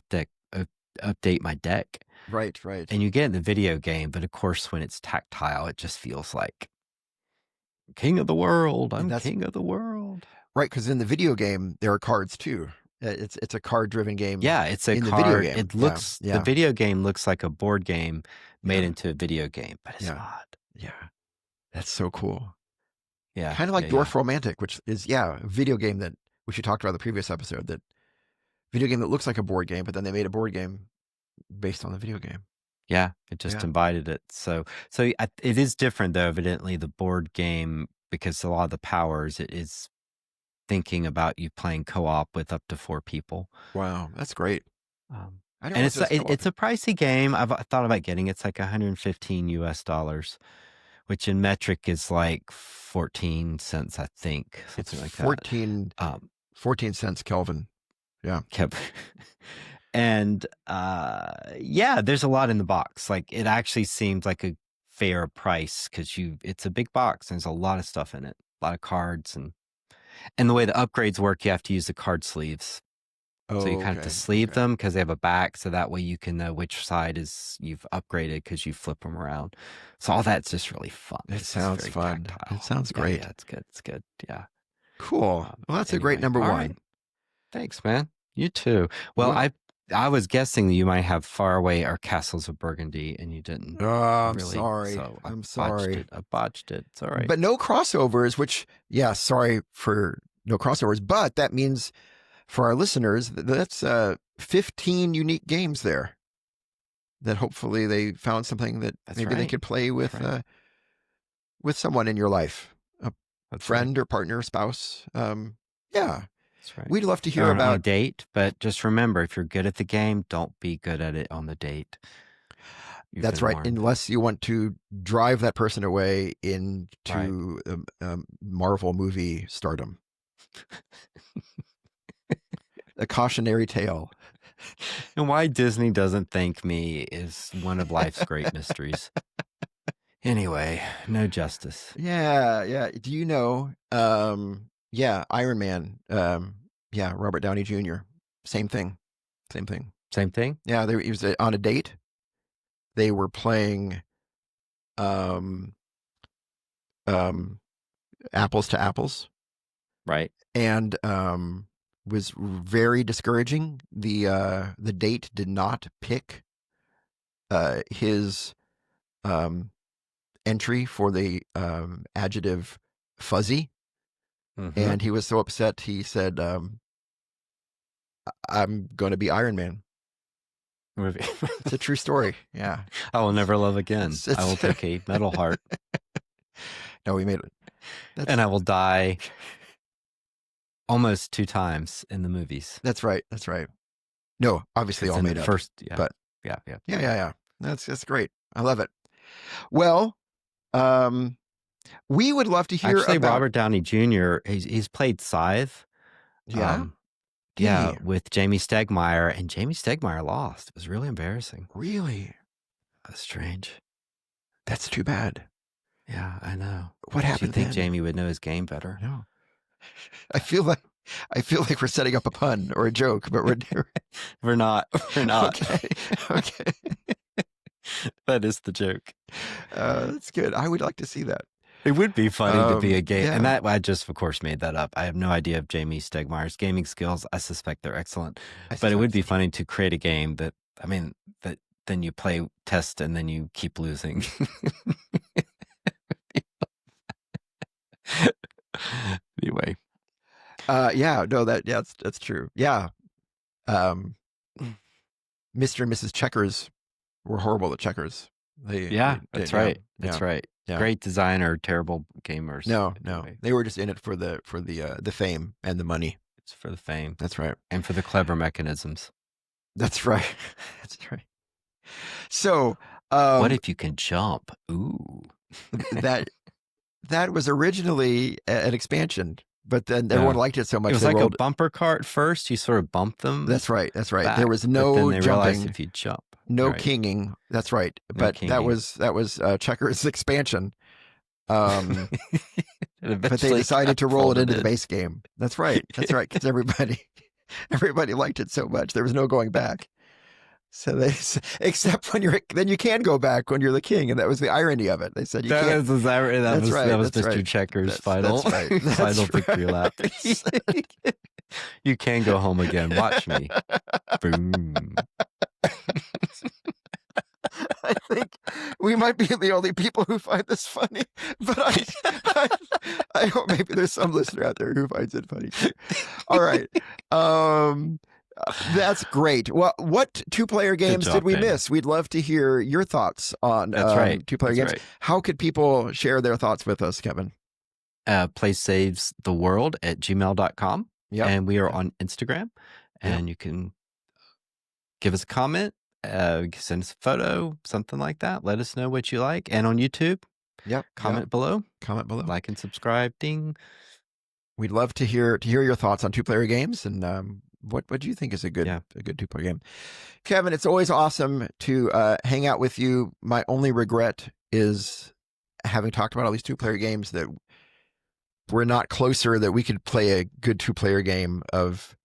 Speaker 2: update my deck.
Speaker 1: Right. Right.
Speaker 2: And you get it in the video game, but of course when it's tactile, it just feels like king of the world. I'm
Speaker 1: That's
Speaker 2: king of the world.
Speaker 1: right. Because in the video game, there are cards too. It's a card driven game
Speaker 2: Yeah, it's a
Speaker 1: in the video
Speaker 2: card.
Speaker 1: game. Yeah.
Speaker 2: The
Speaker 1: Yeah.
Speaker 2: video game looks like a board game made
Speaker 1: Yeah.
Speaker 2: into a video game, but it's
Speaker 1: Yeah.
Speaker 2: not.
Speaker 1: Yeah. That's so cool.
Speaker 2: Yeah,
Speaker 1: Kind of like
Speaker 2: yeah, yeah.
Speaker 1: Dwarf Romantic, which is, yeah, a video game that, which you talked about in the previous episode, that video game that looks like a board game, but then they made a board game based on the video game.
Speaker 2: Yeah, it just
Speaker 1: Yeah.
Speaker 2: invited it. It is different though, evidently the board game, because a lot of the powers, it is thinking about you playing co-op with up to 4 people.
Speaker 1: Wow. That's great.
Speaker 2: Um,
Speaker 1: I didn't
Speaker 2: and
Speaker 1: realize it was co-op.
Speaker 2: it's a pricey game. I thought about getting it. It's like 115 US dollars, which in metric is like 14 cents, I think,
Speaker 1: It's
Speaker 2: something like that.
Speaker 1: 14 cents Kelvin. Yeah.
Speaker 2: Kept and yeah, there's a lot in the box. Like it actually seems like a fair price because it's a big box and there's a lot of stuff in it, a lot of cards, and the way the upgrades work, you have to use the card sleeves. So you
Speaker 1: Oh,
Speaker 2: kind of have to
Speaker 1: okay.
Speaker 2: sleeve
Speaker 1: Okay.
Speaker 2: them because they have a back, so that way you can know which side you've upgraded because you flip them around. So all that's just really fun.
Speaker 1: It
Speaker 2: It's just
Speaker 1: sounds
Speaker 2: very
Speaker 1: fun.
Speaker 2: tactile.
Speaker 1: It sounds
Speaker 2: Yeah,
Speaker 1: great.
Speaker 2: yeah, it's good. It's good. Yeah.
Speaker 1: Cool. Well, that's a great
Speaker 2: Anyway,
Speaker 1: number
Speaker 2: all right.
Speaker 1: one.
Speaker 2: Thanks, man. You too. Well,
Speaker 1: Well,
Speaker 2: I was guessing that you might have Far Away or Castles of Burgundy, and you didn't
Speaker 1: I'm
Speaker 2: really.
Speaker 1: sorry.
Speaker 2: So I
Speaker 1: I'm
Speaker 2: botched
Speaker 1: sorry.
Speaker 2: it. I botched it. It's all right.
Speaker 1: But no crossovers, which, yeah, sorry for no crossovers, but that means for our listeners, that's 15 unique games there that hopefully they found something that
Speaker 2: That's
Speaker 1: maybe they
Speaker 2: right.
Speaker 1: could play
Speaker 2: That's right.
Speaker 1: with someone in your life, a
Speaker 2: That's right.
Speaker 1: friend or partner, spouse. Yeah,
Speaker 2: That's right.
Speaker 1: we'd love to
Speaker 2: Or
Speaker 1: hear
Speaker 2: on a
Speaker 1: about.
Speaker 2: date, but just remember, if you're good at the game, don't be good at it on the date. You've
Speaker 1: That's
Speaker 2: been
Speaker 1: right,
Speaker 2: warned.
Speaker 1: unless you want to drive that person away
Speaker 2: Right.
Speaker 1: into Marvel movie stardom. A cautionary tale.
Speaker 2: And why Disney doesn't thank me is one of life's great mysteries. Anyway, no justice.
Speaker 1: Yeah, yeah. Do you know? Yeah, Iron Man. Yeah, Robert Downey Jr. Same thing. Same thing.
Speaker 2: Same thing?
Speaker 1: Yeah, he was on a date. They were playing um, apples to apples,
Speaker 2: Right.
Speaker 1: and was very discouraging. The date did not pick his entry for the adjective fuzzy,
Speaker 2: Mm-hmm.
Speaker 1: and he was so upset. He said, "I'm going to be Iron Man." It's a true story. Yeah,
Speaker 2: I will never love again.
Speaker 1: It's-
Speaker 2: I will take a metal heart
Speaker 1: no, we made it.
Speaker 2: and I will die almost 2 times in the movies.
Speaker 1: That's right. That's right. No, obviously
Speaker 2: 'Cause
Speaker 1: all
Speaker 2: in the
Speaker 1: made up.
Speaker 2: first, yeah.
Speaker 1: But
Speaker 2: yeah.
Speaker 1: yeah. That's great. I love it. Well, we would love to hear
Speaker 2: Actually,
Speaker 1: about.
Speaker 2: Robert Downey Jr., he's played Scythe.
Speaker 1: Yeah.
Speaker 2: Yeah,
Speaker 1: Did he?
Speaker 2: with Jamie Stegmaier, and Jamie Stegmaier lost. It was really embarrassing.
Speaker 1: Really?
Speaker 2: That's strange.
Speaker 1: That's too bad.
Speaker 2: Yeah, I know.
Speaker 1: What happened
Speaker 2: You'd think
Speaker 1: then?
Speaker 2: Jamie would know his game better.
Speaker 1: No. I feel like we're setting up a pun or a joke, but we're
Speaker 2: We're not. We're not.
Speaker 1: okay. Okay.
Speaker 2: That is the joke.
Speaker 1: That's good. I would like to see that.
Speaker 2: It would be funny to be a game,
Speaker 1: yeah.
Speaker 2: and that I just, of course, made that up. I have no idea of Jamie Stegmaier's gaming skills. I suspect they're excellent, but it would be funny to create a game that then you play test and then you keep losing. Anyway,
Speaker 1: yeah, no, that's true. Yeah. Mr. and Mrs. Checkers were horrible at checkers.
Speaker 2: that's right. That's right.
Speaker 1: Yeah.
Speaker 2: Great designer, terrible gamers.
Speaker 1: No,
Speaker 2: Anyway,
Speaker 1: they were just in it for the fame and the money.
Speaker 2: it's for the fame
Speaker 1: That's right.
Speaker 2: and for the clever mechanisms.
Speaker 1: That's right. That's right. So
Speaker 2: What
Speaker 1: Um,
Speaker 2: if you can jump? Ooh.
Speaker 1: that that was originally an expansion, but then everyone
Speaker 2: Yeah.
Speaker 1: liked it so
Speaker 2: It
Speaker 1: much
Speaker 2: was
Speaker 1: they
Speaker 2: like a
Speaker 1: rolled.
Speaker 2: bumper car at first. You sort of bump them
Speaker 1: That's right. That's right. There
Speaker 2: back,
Speaker 1: was
Speaker 2: but then
Speaker 1: no
Speaker 2: they realized
Speaker 1: jumping,
Speaker 2: if you jump,
Speaker 1: no
Speaker 2: right?
Speaker 1: kinging. That's right.
Speaker 2: No
Speaker 1: But that
Speaker 2: kinging.
Speaker 1: was Checkers' expansion. Um,
Speaker 2: And
Speaker 1: but they
Speaker 2: eventually it
Speaker 1: decided
Speaker 2: got
Speaker 1: to roll it
Speaker 2: folded
Speaker 1: into the
Speaker 2: in.
Speaker 1: base game. That's right. That's right. Because everybody liked it so much. There was no going back. So they, except when then you can go back when you're the king, and that was the irony of it. They said you
Speaker 2: That
Speaker 1: can't.
Speaker 2: was that
Speaker 1: That's
Speaker 2: was
Speaker 1: right.
Speaker 2: that was
Speaker 1: That's
Speaker 2: Mr.
Speaker 1: right.
Speaker 2: Checker's
Speaker 1: That's
Speaker 2: final
Speaker 1: right.
Speaker 2: final
Speaker 1: That's
Speaker 2: victory lap.
Speaker 1: right.
Speaker 2: You can go home again. Watch me. Boom.
Speaker 1: I think we might be the only people who find this funny, but I hope maybe there's some listener out there who finds it funny too. All right. Um, that's great. Well, what two-player
Speaker 2: Good
Speaker 1: games did
Speaker 2: job,
Speaker 1: we
Speaker 2: Daniel.
Speaker 1: miss? We'd love to hear your thoughts on
Speaker 2: That's right.
Speaker 1: two-player
Speaker 2: That's
Speaker 1: games.
Speaker 2: right.
Speaker 1: How could people share their thoughts with us, Kevin?
Speaker 2: PlaySavesTheWorld@gmail.com.
Speaker 1: Yep.
Speaker 2: And we are
Speaker 1: Yep.
Speaker 2: on Instagram.
Speaker 1: Yep.
Speaker 2: And you can give us a comment, send us a photo, something like that. Let us know what you like. And on YouTube,
Speaker 1: Yep.
Speaker 2: comment below,
Speaker 1: Comment below.
Speaker 2: like and subscribe. Ding.
Speaker 1: We'd love to hear your thoughts on two-player games, and what do you think is a good two-player game? Kevin, it's always awesome to hang out with you. My only regret is having talked about all these two-player games that we're not closer, that we could play a good two-player game of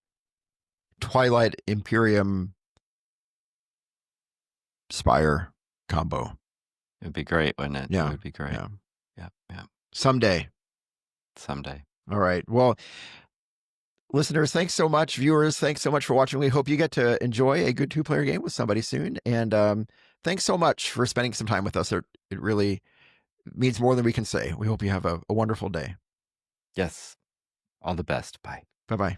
Speaker 1: Twilight Imperium Spire combo.
Speaker 2: It would be great, wouldn't it?
Speaker 1: Yeah.
Speaker 2: It would be great.
Speaker 1: Yeah.
Speaker 2: Yeah.
Speaker 1: Someday. All right. Well, listeners, thanks so much. Viewers, thanks so much for watching. We hope you get to enjoy a good two-player game with somebody soon. And thanks so much for spending some time with us. It really means more than we can say. We hope you have a wonderful day.
Speaker 2: Yes. All the best. Bye.
Speaker 1: Bye-bye.